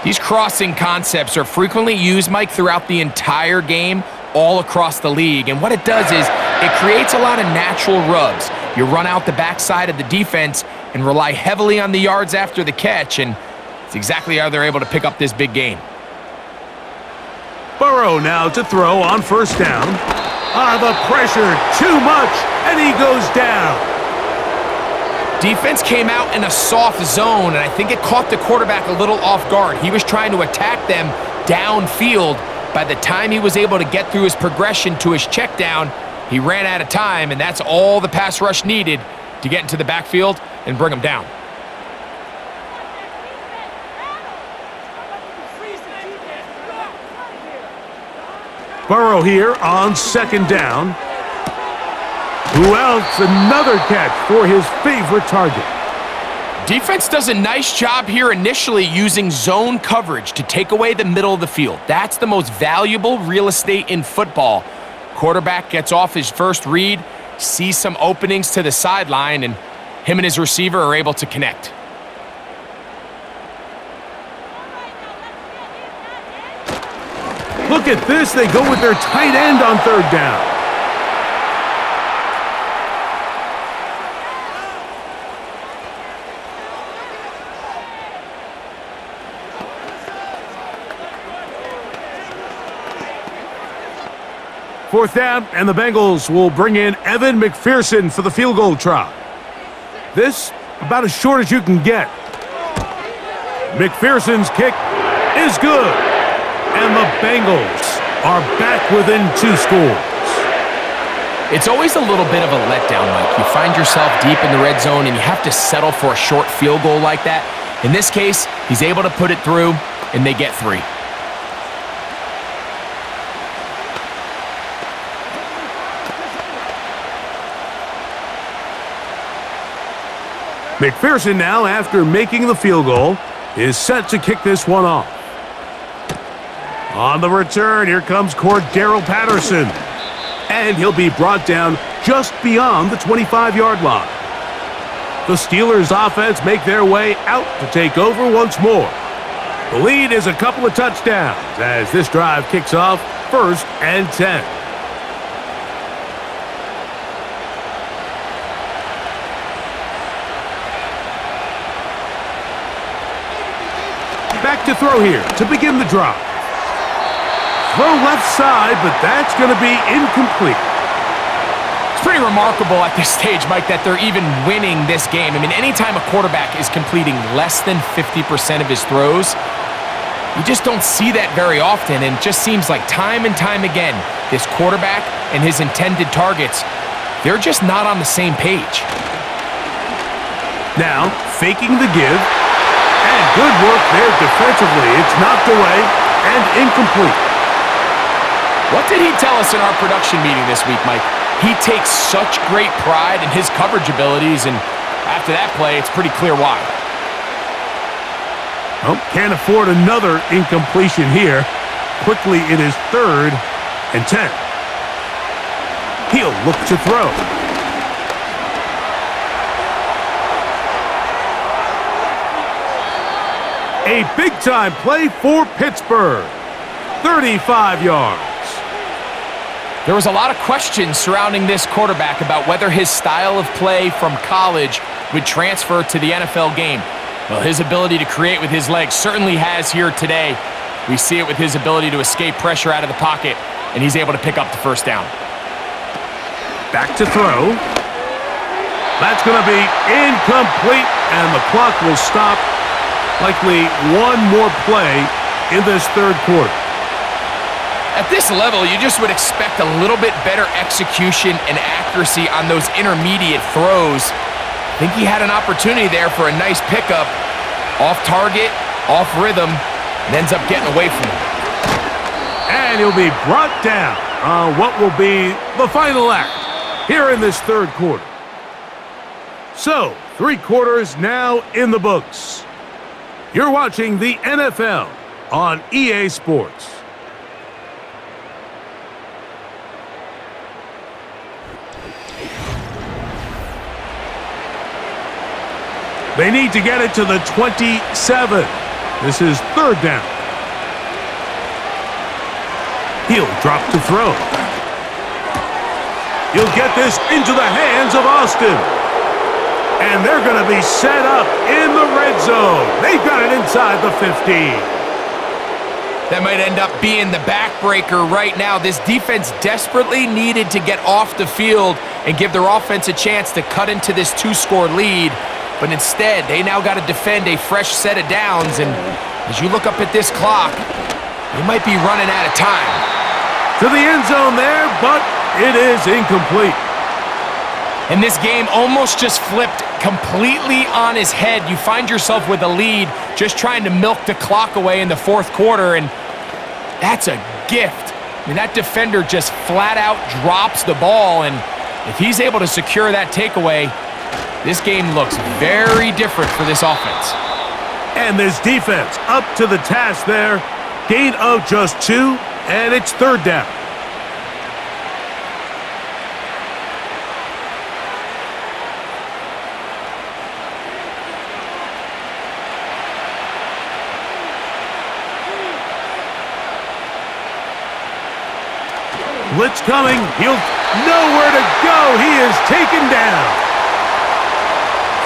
These crossing concepts are frequently used, Mike, throughout the entire game, all across the league. And what it does is it creates a lot of natural rubs. You run out the backside of the defense and rely heavily on the yards after the catch, and it's exactly how they're able to pick up this big gain. Burrow now to throw on first down. The pressure, too much, and he goes down. Defense came out in a soft zone, and I think it caught the quarterback a little off guard. He was trying to attack them downfield. By the time he was able to get through his progression to his check down, he ran out of time, and that's all the pass rush needed to get into the backfield and bring him down. Burrow here on second down. Who else? Another catch for his favorite target. Defense does a nice job here initially using zone coverage to take away the middle of the field. That's the most valuable real estate in football. Quarterback gets off his first read, sees some openings to the sideline, and him and his receiver are able to connect. Look at this. They go with their tight end on third down. Fourth down, and the Bengals will bring in Evan McPherson for the field goal try. This, about as short as you can get. McPherson's kick is good. And the Bengals are back within 2 scores. It's always a little bit of a letdown, Mike. You find yourself deep in the red zone, and you have to settle for a short field goal like that. In this case, he's able to put it through, and they get 3. McPherson now, after making the field goal, is set to kick this one off. On the return, here comes Cordero Patterson. And he'll be brought down just beyond the 25-yard line. The Steelers' offense make their way out to take over once more. The lead is a couple of touchdowns as this drive kicks off 1st and 10. Back to throw here to begin the drive. Throw left side, but that's going to be incomplete. It's pretty remarkable at this stage, Mike, that they're even winning this game. I mean, anytime a quarterback is completing less than 50% of his throws, you just don't see that very often, and it just seems like time and time again, this quarterback and his intended targets, they're just not on the same page. Now, faking the give, and good work there defensively. It's knocked away and incomplete. What did he tell us in our production meeting this week, Mike? He takes such great pride in his coverage abilities, and after that play, it's pretty clear why. Oh, can't afford another incompletion here. Quickly, it is 3rd and 10. He'll look to throw. A big-time play for Pittsburgh. 35 yards. There was a lot of questions surrounding this quarterback about whether his style of play from college would transfer to the NFL game. Well, his ability to create with his legs certainly has here today. We see it with his ability to escape pressure out of the pocket, and he's able to pick up the first down. Back to throw. That's going to be incomplete, and the clock will stop. Likely one more play in this 3rd quarter. At this level, you just would expect a little bit better execution and accuracy on those intermediate throws. I think he had an opportunity there for a nice pickup. Off target, off rhythm, and ends up getting away from him. And he'll be brought down on what will be the final act here in this 3rd quarter. So, 3 quarters now in the books. You're watching the NFL on EA Sports. They need to get it to the 27. This is third down. He'll drop to throw. He'll get this into the hands of Austin. And they're going to be set up in the red zone. They've got it inside the 15. That might end up being the backbreaker right now. This defense desperately needed to get off the field and give their offense a chance to cut into this 2-score lead. But instead, they now got to defend a fresh set of downs. And as you look up at this clock, they might be running out of time. To the end zone there, but it is incomplete. And this game almost just flipped completely on his head. You find yourself with a lead, just trying to milk the clock away in the fourth quarter, and that's a gift. I mean, that defender just flat out drops the ball, and if he's able to secure that takeaway, this game looks very different for this offense. And this defense up to the task there. Gain of just 2, and it's third down. Blitz coming. He'll nowhere to go. He is taken down.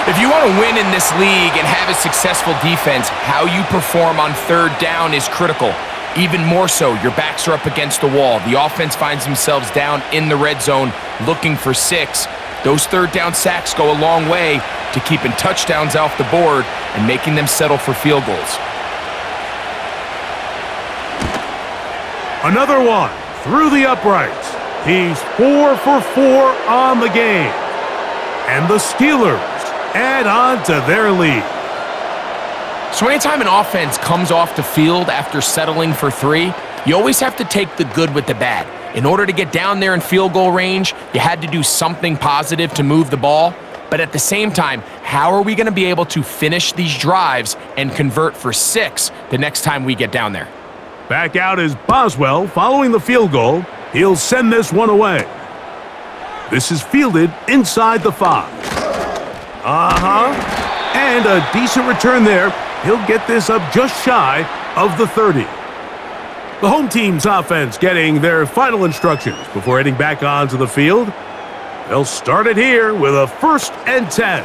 If you want to win in this league and have a successful defense, how you perform on third down is critical. Even more so, your backs are up against the wall. The offense finds themselves down in the red zone looking for 6. Those third down sacks go a long way to keeping touchdowns off the board and making them settle for field goals. Another one. Through the uprights. He's 4 for 4 on the game. And the Steelers add on to their lead. So anytime an offense comes off the field after settling for 3, you always have to take the good with the bad. In order to get down there in field goal range, you had to do something positive to move the ball. But at the same time, how are we going to be able to finish these drives and convert for 6 the next time we get down there? Back out is Boswell following the field goal. He'll send this one away. This is fielded inside the 5. And a decent return there. He'll get this up just shy of the 30. The home team's offense getting their final instructions before heading back onto the field. They'll start it here with a 1st and 10.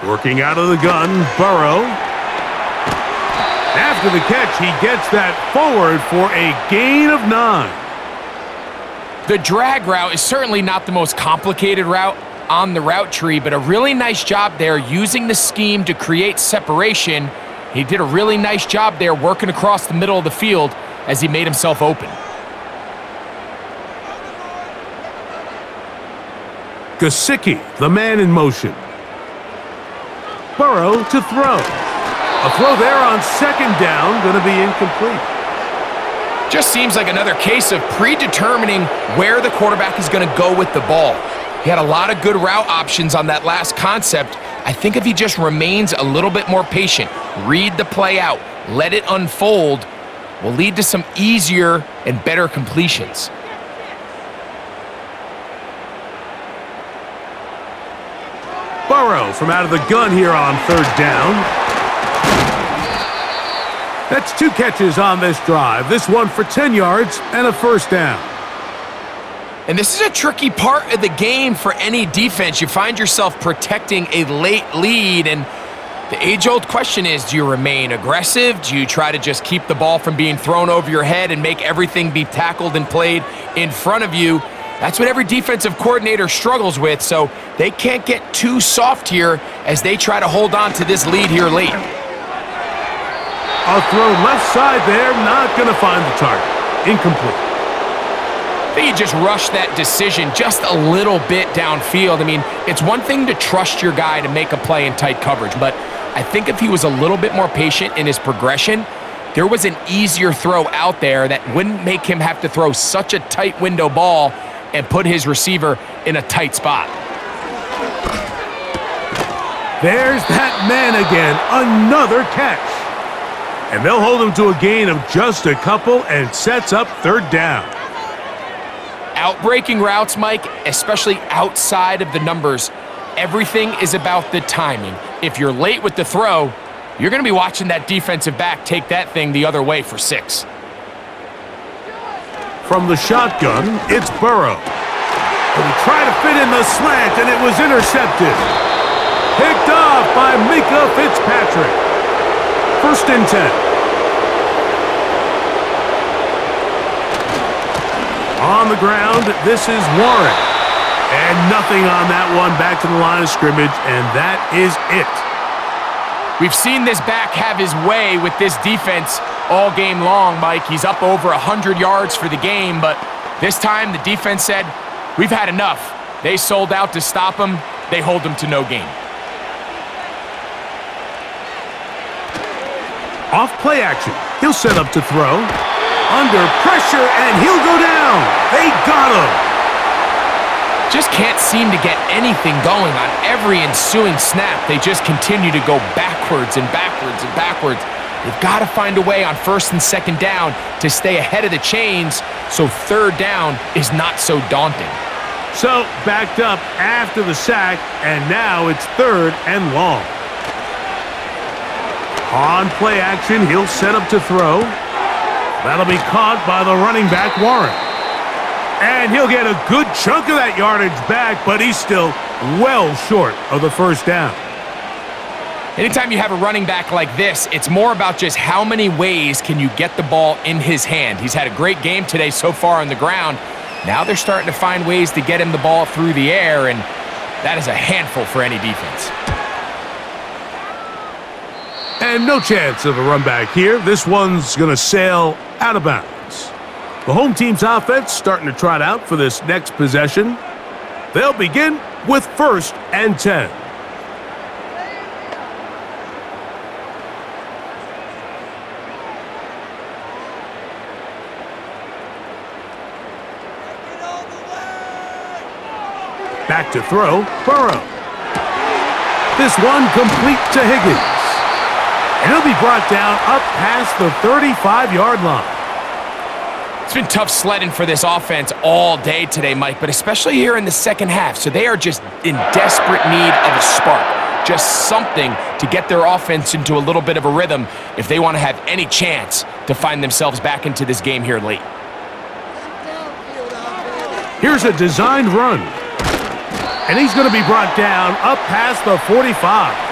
Working out of the gun, Burrow. After the catch, he gets that forward for a gain of 9. The drag route is certainly not the most complicated route on the route tree, but a really nice job there using the scheme to create separation. He did a really nice job there working across the middle of the field as he made himself open. Gesicki, the man in motion. Burrow to throw. A throw there on 2nd down, going to be incomplete. Just seems like another case of predetermining where the quarterback is going to go with the ball. He had a lot of good route options on that last concept. I think if he just remains a little bit more patient, read the play out, let it unfold, will lead to some easier and better completions. Burrow from out of the gun here on 3rd down. That's 2 catches on this drive. This one for 10 yards and a 1st down. And this is a tricky part of the game for any defense. You find yourself protecting a late lead, and the age-old question is, do you remain aggressive? Do you try to just keep the ball from being thrown over your head and make everything be tackled and played in front of you? That's what every defensive coordinator struggles with, so they can't get too soft here as they try to hold on to this lead here late. A throw left side there, not going to find the target. Incomplete. I think he just rushed that decision just a little bit downfield. I mean, it's one thing to trust your guy to make a play in tight coverage, but I think if he was a little bit more patient in his progression, there was an easier throw out there that wouldn't make him have to throw such a tight window ball and put his receiver in a tight spot. There's that man again, another catch. And they'll hold him to a gain of just a couple and sets up third down. Outbreaking routes, Mike, especially outside of the numbers, everything is about the timing. If you're late with the throw, you're going to be watching that defensive back take that thing the other way for 6. From the shotgun, it's Burrow. But he tried to fit in the slant, and it was intercepted. Picked off by Mika Fitzpatrick. 1st and 10. On the ground, this is Warren. And nothing on that one, back to the line of scrimmage, and that is it. We've seen this back have his way with this defense all game long, Mike. He's up over 100 yards for the game, but this time the defense said, we've had enough. They sold out to stop him. They hold him to no gain. Off play action. He'll set up to throw. Under pressure, and he'll go down. They got him. Just can't seem to get anything going on every ensuing snap. They just continue to go backwards and backwards and backwards. They've got to find a way on 1st and 2nd down to stay ahead of the chains so 3rd down is not so daunting. So, backed up after the sack, and now it's 3rd and long. On play action, he'll set up to throw. That'll be caught by the running back, Warren. And he'll get a good chunk of that yardage back, but he's still well short of the 1st down. Anytime you have a running back like this, it's more about just how many ways can you get the ball in his hand. He's had a great game today so far on the ground. Now they're starting to find ways to get him the ball through the air, and that is a handful for any defense. And no chance of a run back here. This one's going to sail out of bounds. The home team's offense starting to trot out for this next possession. They'll begin with 1st and 10. Back to throw, Burrow. This one complete to Higgins. And he'll be brought down up past the 35-yard line. It's been tough sledding for this offense all day today, Mike, but especially here in the 2nd half. So they are just in desperate need of a spark, just something to get their offense into a little bit of a rhythm if they want to have any chance to find themselves back into this game here late. Here's a designed run. And he's going to be brought down up past the 45.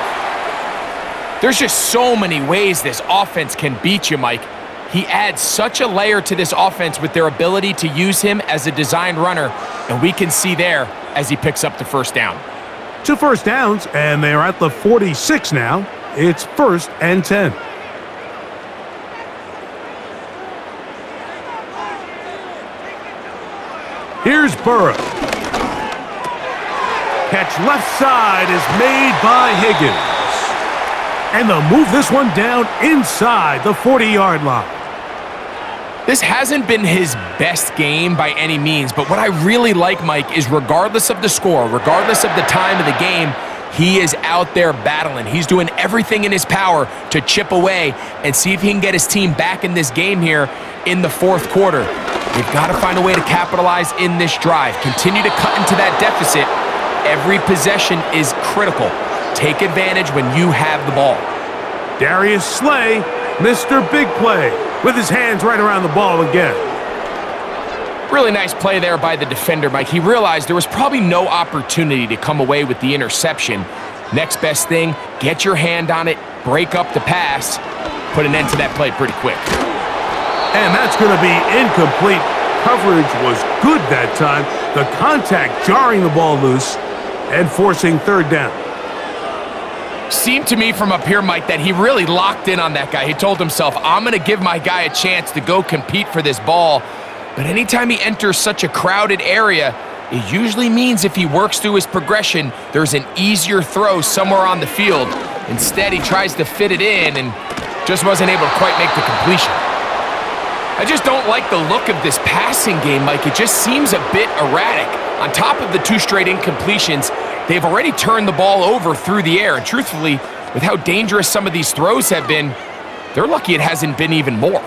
There's just so many ways this offense can beat you, Mike. He adds such a layer to this offense with their ability to use him as a designed runner, and we can see there as he picks up the 1st down. 2 first downs, and they're at the 46 now. It's 1st and 10. Here's Burrow. Catch left side is made by Higgins. And they'll move this one down inside the 40-yard line. This hasn't been his best game by any means, but what I really like, Mike, is regardless of the score, regardless of the time of the game, he is out there battling. He's doing everything in his power to chip away and see if he can get his team back in this game here in the 4th quarter. They've got to find a way to capitalize in this drive. Continue to cut into that deficit. Every possession is critical. Take advantage when you have the ball. Darius Slay, Mr. Big Play, with his hands right around the ball again. Really nice play there by the defender, Mike. He realized there was probably no opportunity to come away with the interception. Next best thing, get your hand on it, break up the pass, put an end to that play pretty quick. And that's going to be incomplete. Coverage was good that time. The contact jarring the ball loose and forcing 3rd down. Seemed to me from up here, Mike, that he really locked in on that guy. He told himself, I'm going to give my guy a chance to go compete for this ball. But anytime he enters such a crowded area, it usually means if he works through his progression, there's an easier throw somewhere on the field. Instead, he tries to fit it in and just wasn't able to quite make the completion. I just don't like the look of this passing game, Mike. It just seems a bit erratic. On top of the 2 straight incompletions, they've already turned the ball over through the air. And truthfully, with how dangerous some of these throws have been, they're lucky it hasn't been even more.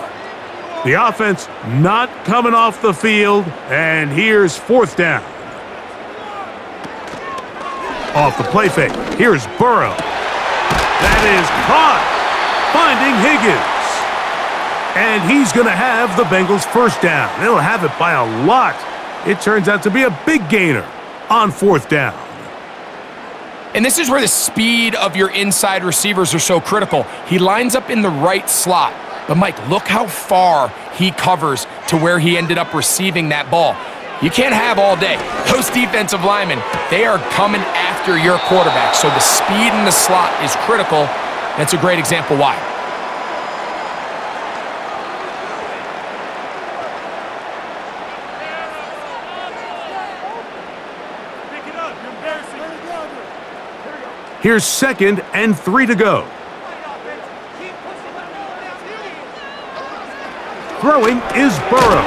The offense not coming off the field, and here's 4th down. Off the play fake, here's Burrow. That is caught, finding Higgins. And he's going to have the Bengals 1st down. They'll have it by a lot. It turns out to be a big gainer on 4th down. And this is where the speed of your inside receivers are so critical. He lines up in the right slot. But, Mike, look how far he covers to where he ended up receiving that ball. You can't have all day. Those defensive linemen, they are coming after your quarterback. So the speed in the slot is critical. That's a great example why. Here's 2nd and 3 to go. Throwing is Burrow.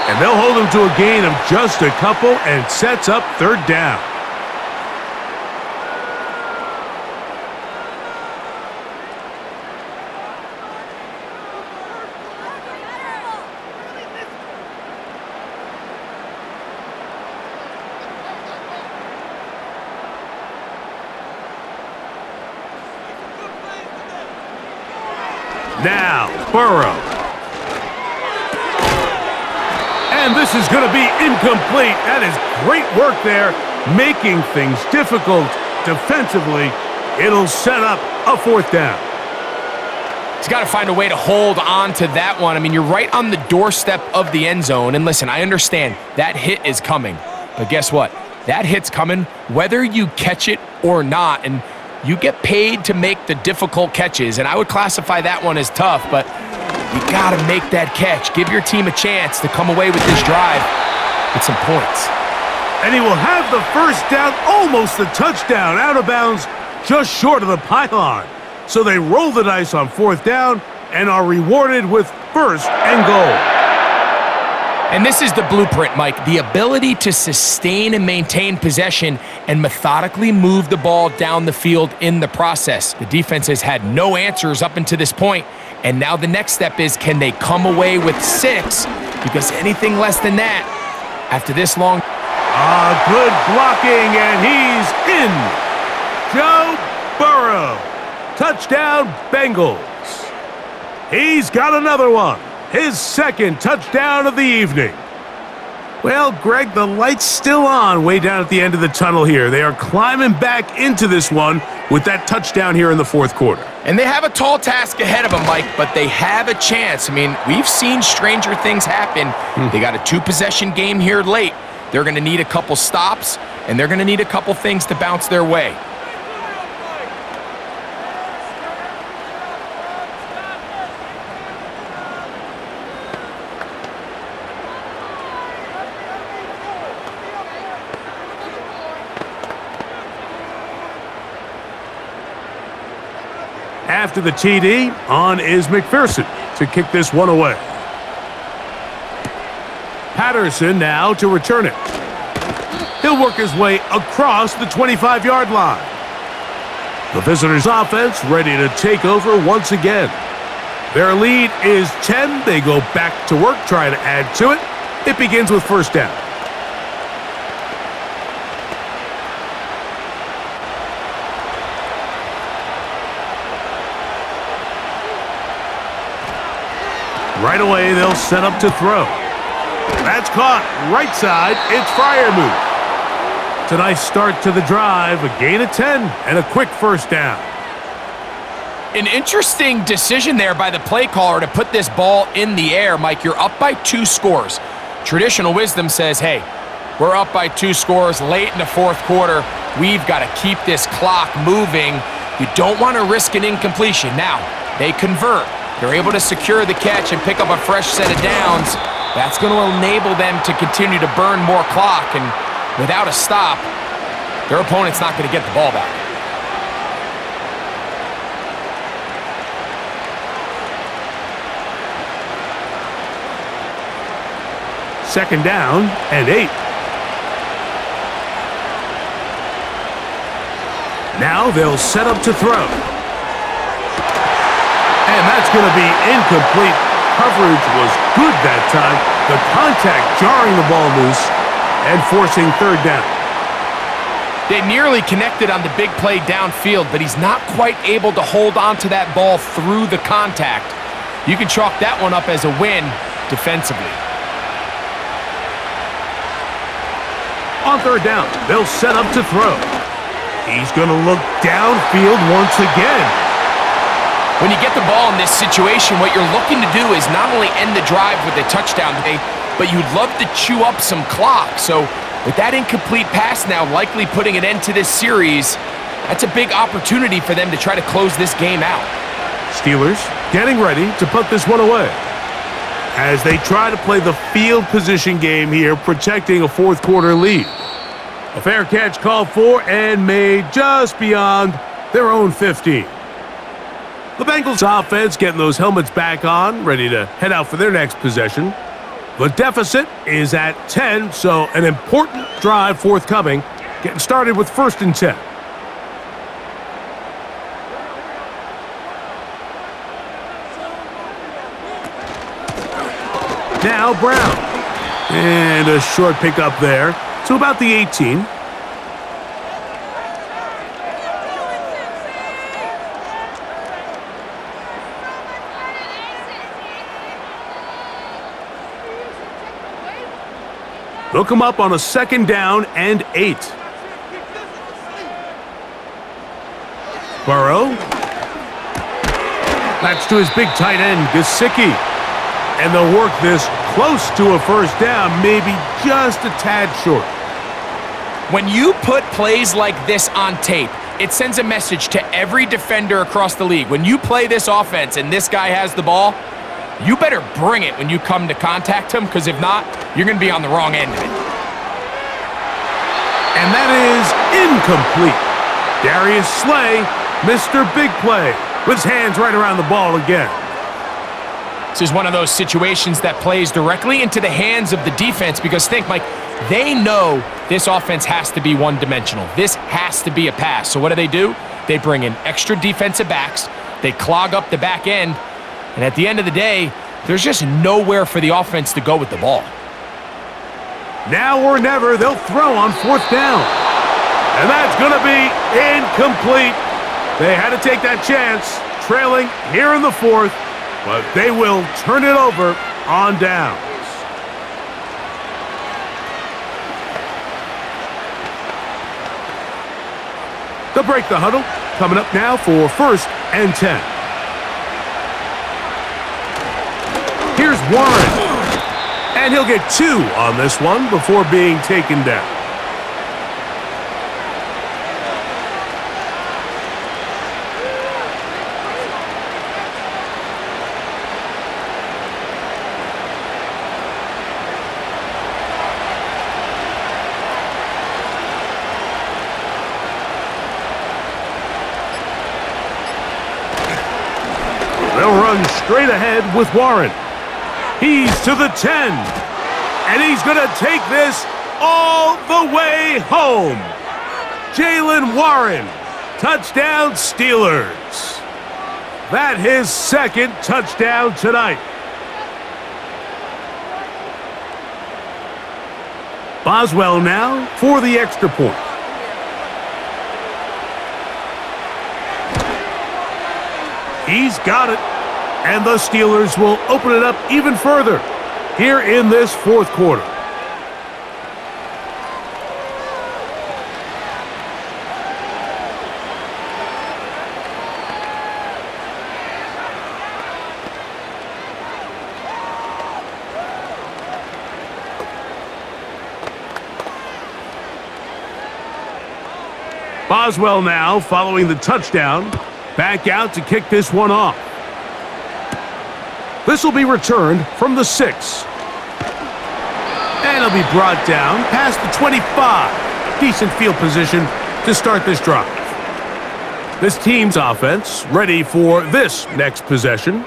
And they'll hold him to a gain of just a couple and sets up 3rd down. Now, Burrow. And this is going to be incomplete. That is great work there, making things difficult defensively. It'll set up a 4th down. He's got to find a way to hold on to that one. I mean, you're right on the doorstep of the end zone. And listen, I understand that hit is coming. But guess what? That hit's coming whether you catch it or not. And you get paid to make the difficult catches. And I would classify that one as tough, but you got to make that catch. Give your team a chance to come away with this drive with some points. And he will have the 1st down, almost a touchdown, out of bounds, just short of the pylon. So they roll the dice on 4th down and are rewarded with 1st and goal. And this is the blueprint, Mike. The ability to sustain and maintain possession and methodically move the ball down the field in the process. The defense has had no answers up until this point, and now the next step is, can they come away with 6? Because anything less than that, after this long... Good blocking, and he's in. Joe Burrow. Touchdown, Bengals. He's got another one. His 2nd touchdown of the evening. Well, Greg, the light's still on way down at the end of the tunnel here. They are climbing back into this one with that touchdown here in the 4th quarter. And they have a tall task ahead of them, Mike, but they have a chance. I mean, we've seen stranger things happen. They got a 2-possession game here late. They're going to need a couple stops, and they're going to need a couple things to bounce their way. After the TD, on is McPherson to kick this one away. Patterson now to return it. He'll work his way across the 25-yard line. The visitors' offense ready to take over once again. Their lead is 10. They go back to work, try to add to it. It begins with 1st down. Right away, they'll set up to throw. That's caught. Right side, it's Freiermuth. It's a nice start to the drive. A gain of 10 and a quick 1st down. An interesting decision there by the play caller to put this ball in the air. Mike, you're up by 2 scores. Traditional wisdom says, hey, we're up by 2 scores late in the 4th quarter. We've got to keep this clock moving. You don't want to risk an incompletion. Now, they convert. They're able to secure the catch and pick up a fresh set of downs. That's going to enable them to continue to burn more clock, and without a stop, their opponent's not going to get the ball back. Second down and 8. Now they'll set up to throw. And that's going to be incomplete. Coverage was good that time. The contact jarring the ball loose and forcing third down. They nearly connected on the big play downfield, but he's not quite able to hold on to that ball through the contact. You can chalk that one up as a win defensively. On third down, they'll set up to throw. He's going to look downfield once again. When you get the ball in this situation, what you're looking to do is not only end the drive with a touchdown today, but you'd love to chew up some clock. So with that incomplete pass now likely putting an end to this series, that's a big opportunity for them to try to close this game out. Steelers getting ready to put this one away as they try to play the field position game here, protecting a fourth quarter lead. A fair catch called for and made just beyond their own 15. The Bengals offense getting those helmets back on, ready to head out for their next possession. The deficit is at 10, so an important drive forthcoming, getting started with 1st and 10. Now Brown. And a short pickup there to about the 18. They'll come up on a 2nd down and 8. Burrow. That's to his big tight end, Gesicki. And they'll work this close to a 1st down, maybe just a tad short. When you put plays like this on tape, it sends a message to every defender across the league. When you play this offense and this guy has the ball, you better bring it when you come to contact him, because if not, you're going to be on the wrong end of it. And that is incomplete. Darius Slay, Mr. Big Play, with his hands right around the ball again. This is one of those situations that plays directly into the hands of the defense, because think, Mike, they know this offense has to be one-dimensional. This has to be a pass. So what do? They bring in extra defensive backs. They clog up the back end. And at the end of the day, there's just nowhere for the offense to go with the ball. Now or never, they'll throw on 4th down. And that's going to be incomplete. They had to take that chance, trailing here in the 4th, but they will turn it over on downs. They'll break the huddle, coming up now for 1st and 10. Here's Warren. And he'll get 2 on this one before being taken down. They'll run straight ahead with Warren. He's to the 10, and he's going to take this all the way home. Jalen Warren, touchdown Steelers. That his 2nd touchdown tonight. Boswell now for the extra point. He's got it. And the Steelers will open it up even further here in this 4th quarter. Boswell now following the touchdown. Back out to kick this one off. This will be returned from the 6. And it'll be brought down past the 25. Decent field position to start this drive. This team's offense ready for this next possession.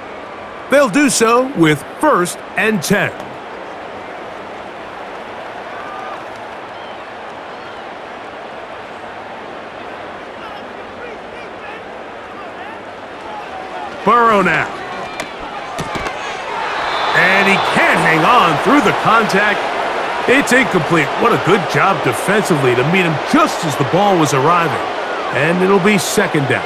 They'll do so with 1st and 10. Burrow throw now. And he can't hang on through the contact. It's incomplete. What a good job defensively to meet him just as the ball was arriving. And it'll be second down.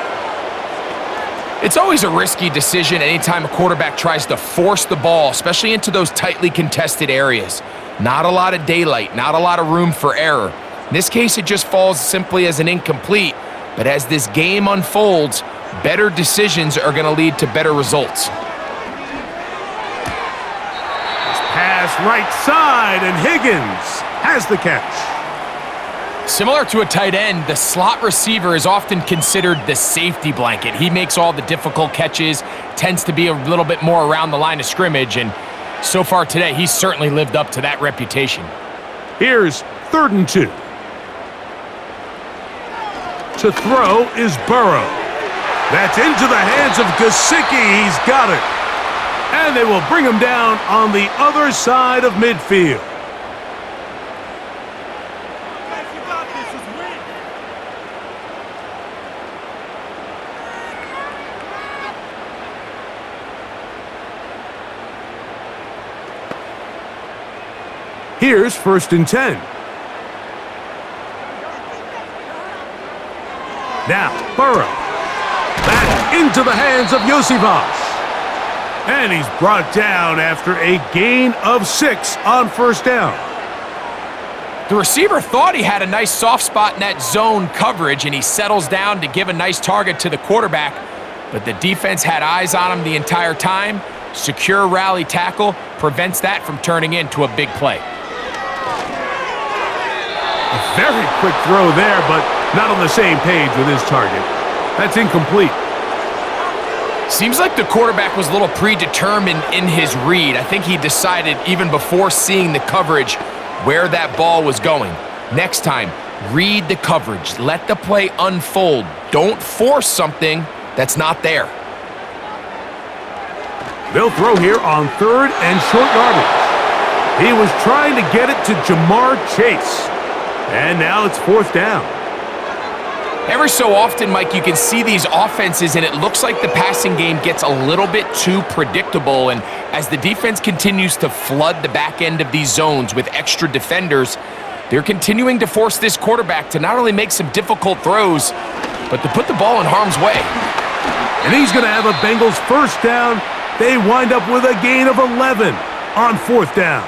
It's always a risky decision anytime a quarterback tries to force the ball, especially into those tightly contested areas. Not a lot of daylight, not a lot of room for error. In this case, it just falls simply as an incomplete. But as this game unfolds, better decisions are going to lead to better results. Pass right side, and Higgins has the catch. Similar to a tight end, the slot receiver is often considered the safety blanket. He makes all the difficult catches, tends to be a little bit more around the line of scrimmage, and so far today, he's certainly lived up to that reputation. Here's 3rd and 2. To throw is Burrow. That's into the hands of Gesicki. He's got it. And they will bring him down on the other side of midfield. Here's 1st and 10. Now, Burrow. Back into the hands of Josivas. And he's brought down after a gain of 6 on 1st down. The receiver thought he had a nice soft spot in that zone coverage, and he settles down to give a nice target to the quarterback. But the defense had eyes on him the entire time. Secure rally tackle prevents that from turning into a big play. A very quick throw there, but not on the same page with his target. That's incomplete. Seems like the quarterback was a little predetermined in his read. I think he decided even before seeing the coverage where that ball was going. Next time, read the coverage. Let the play unfold. Don't force something that's not there. They'll throw here on 3rd and short yardage. He was trying to get it to Jamar Chase. And now it's 4th down. Every so often, Mike, you can see these offenses, and it looks like the passing game gets a little bit too predictable. And as the defense continues to flood the back end of these zones with extra defenders, they're continuing to force this quarterback to not only make some difficult throws, but to put the ball in harm's way. And he's going to have a Bengals 1st down. They wind up with a gain of 11 on 4th down.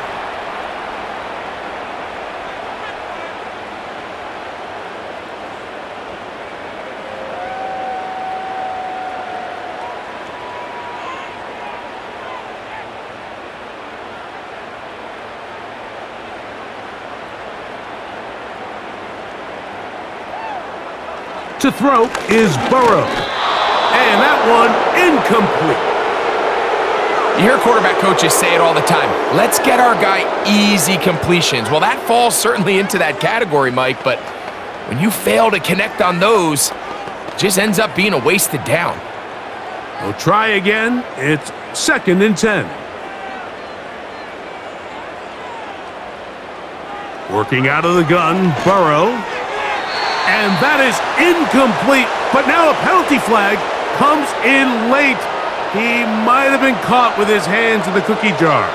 To throw is Burrow. And that one incomplete. You hear quarterback coaches say it all the time. Let's get our guy easy completions. Well, that falls certainly into that category, Mike, but when you fail to connect on those, it just ends up being a wasted down. We'll try again. It's 2nd and 10. Working out of the gun, Burrow. And that is incomplete, but now a penalty flag comes in late. He might have been caught with his hands in the cookie jar.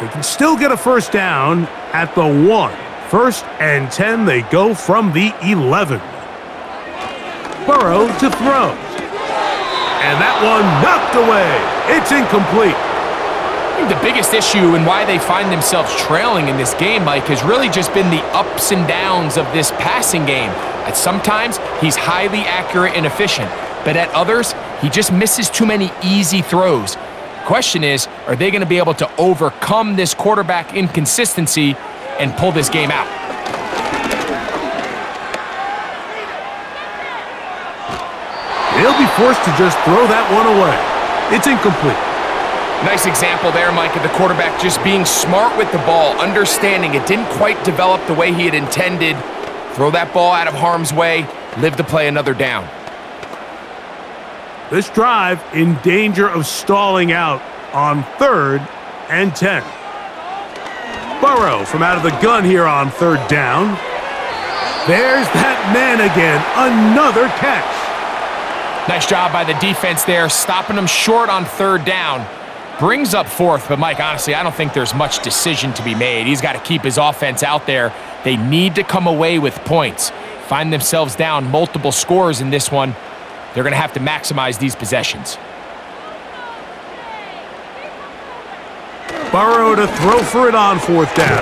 They can still get a 1st down at the 1. 1st and 10, they go from the 11. Burrow to throw. And that one knocked away. It's incomplete. I think the biggest issue and why they find themselves trailing in this game, Mike, has really just been the ups and downs of this passing game. At sometimes, he's highly accurate and efficient, but at others, he just misses too many easy throws. The question is, are they going to be able to overcome this quarterback inconsistency and pull this game out? He'll be forced to just throw that one away. It's incomplete. Nice example there, Mike, of the quarterback just being smart with the ball, understanding it didn't quite develop the way he had intended. Throw that ball out of harm's way, live to play another down. This drive in danger of stalling out on 3rd and 10. Burrow from out of the gun here on third down. There's that man again, another catch. Nice job by the defense there, stopping them short on third down. Brings up fourth, but Mike, honestly, I don't think there's much decision to be made. He's got to keep his offense out there. They need to come away with points. Find themselves down multiple scores in this one. They're going to have to maximize these possessions. Burrow to throw for it on fourth down.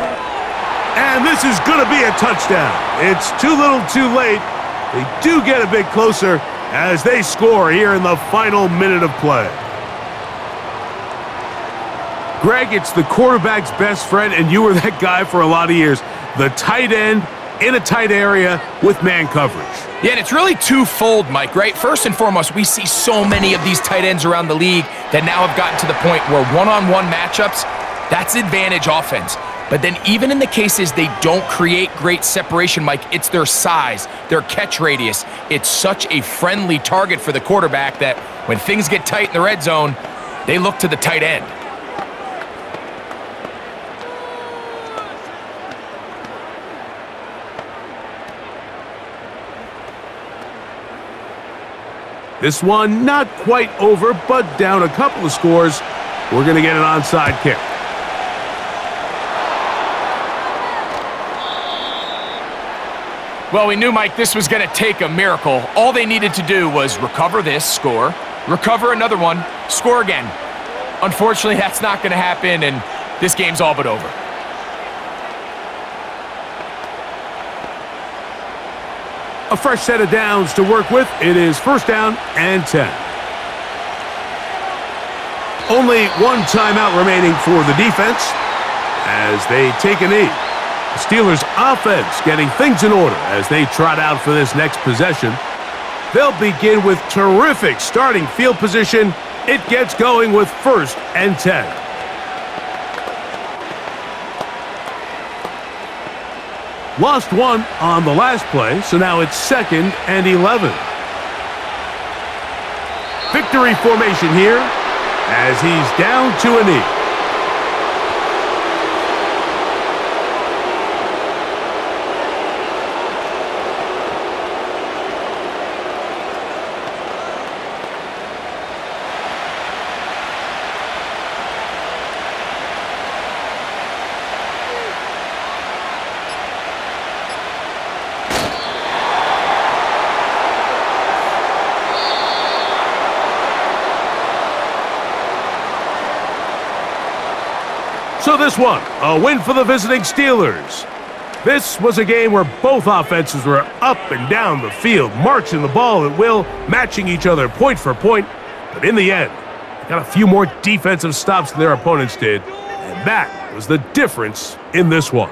And this is going to be a touchdown. It's too little too late. They do get a bit closer as they score here in the final minute of play. Greg, it's the quarterback's best friend, and you were that guy for a lot of years. The tight end in a tight area with man coverage. Yeah, and it's really twofold, Mike, right? First and foremost, we see so many of these tight ends around the league that now have gotten to the point where one-on-one matchups, that's advantage offense. But then even in the cases they don't create great separation, Mike, it's their size, their catch radius. It's such a friendly target for the quarterback that when things get tight in the red zone, they look to the tight end. This one not quite over, but down a couple of scores. We're going to get an onside kick. Well, we knew, Mike, this was going to take a miracle. All they needed to do was recover this, score, recover another one, score again. Unfortunately, that's not going to happen, and this game's all but over. A fresh set of downs to work with. It is first down and 10. Only one timeout remaining for the defense as they take a knee. The Steelers' offense getting things in order as they trot out for this next possession. They'll begin with terrific starting field position. It gets going with first and 10. Lost one on the last play, so now it's second and 11. Victory formation here as he's down to a knee. So this one, a win for the visiting Steelers. This was a game where both offenses were up and down the field, marching the ball at will, matching each other point for point. But in the end, they got a few more defensive stops than their opponents did, and that was the difference in this one.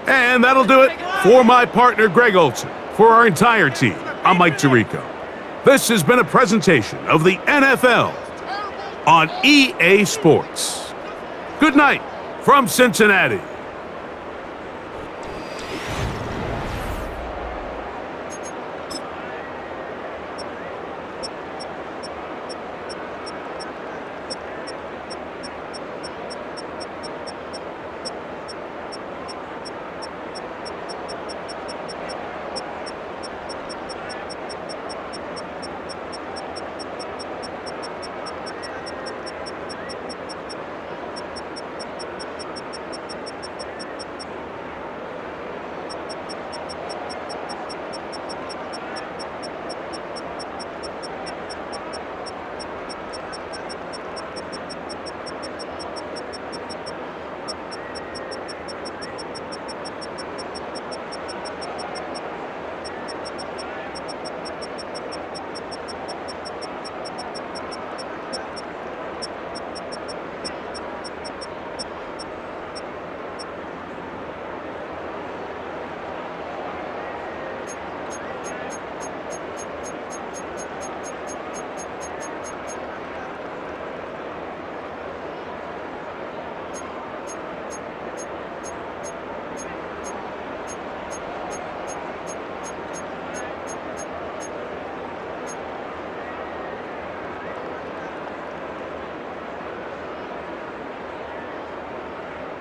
And that'll do it for my partner, Greg Olson. For our entire team, I'm Mike Tirico. This has been a presentation of the NFL on EA Sports. Good night from Cincinnati.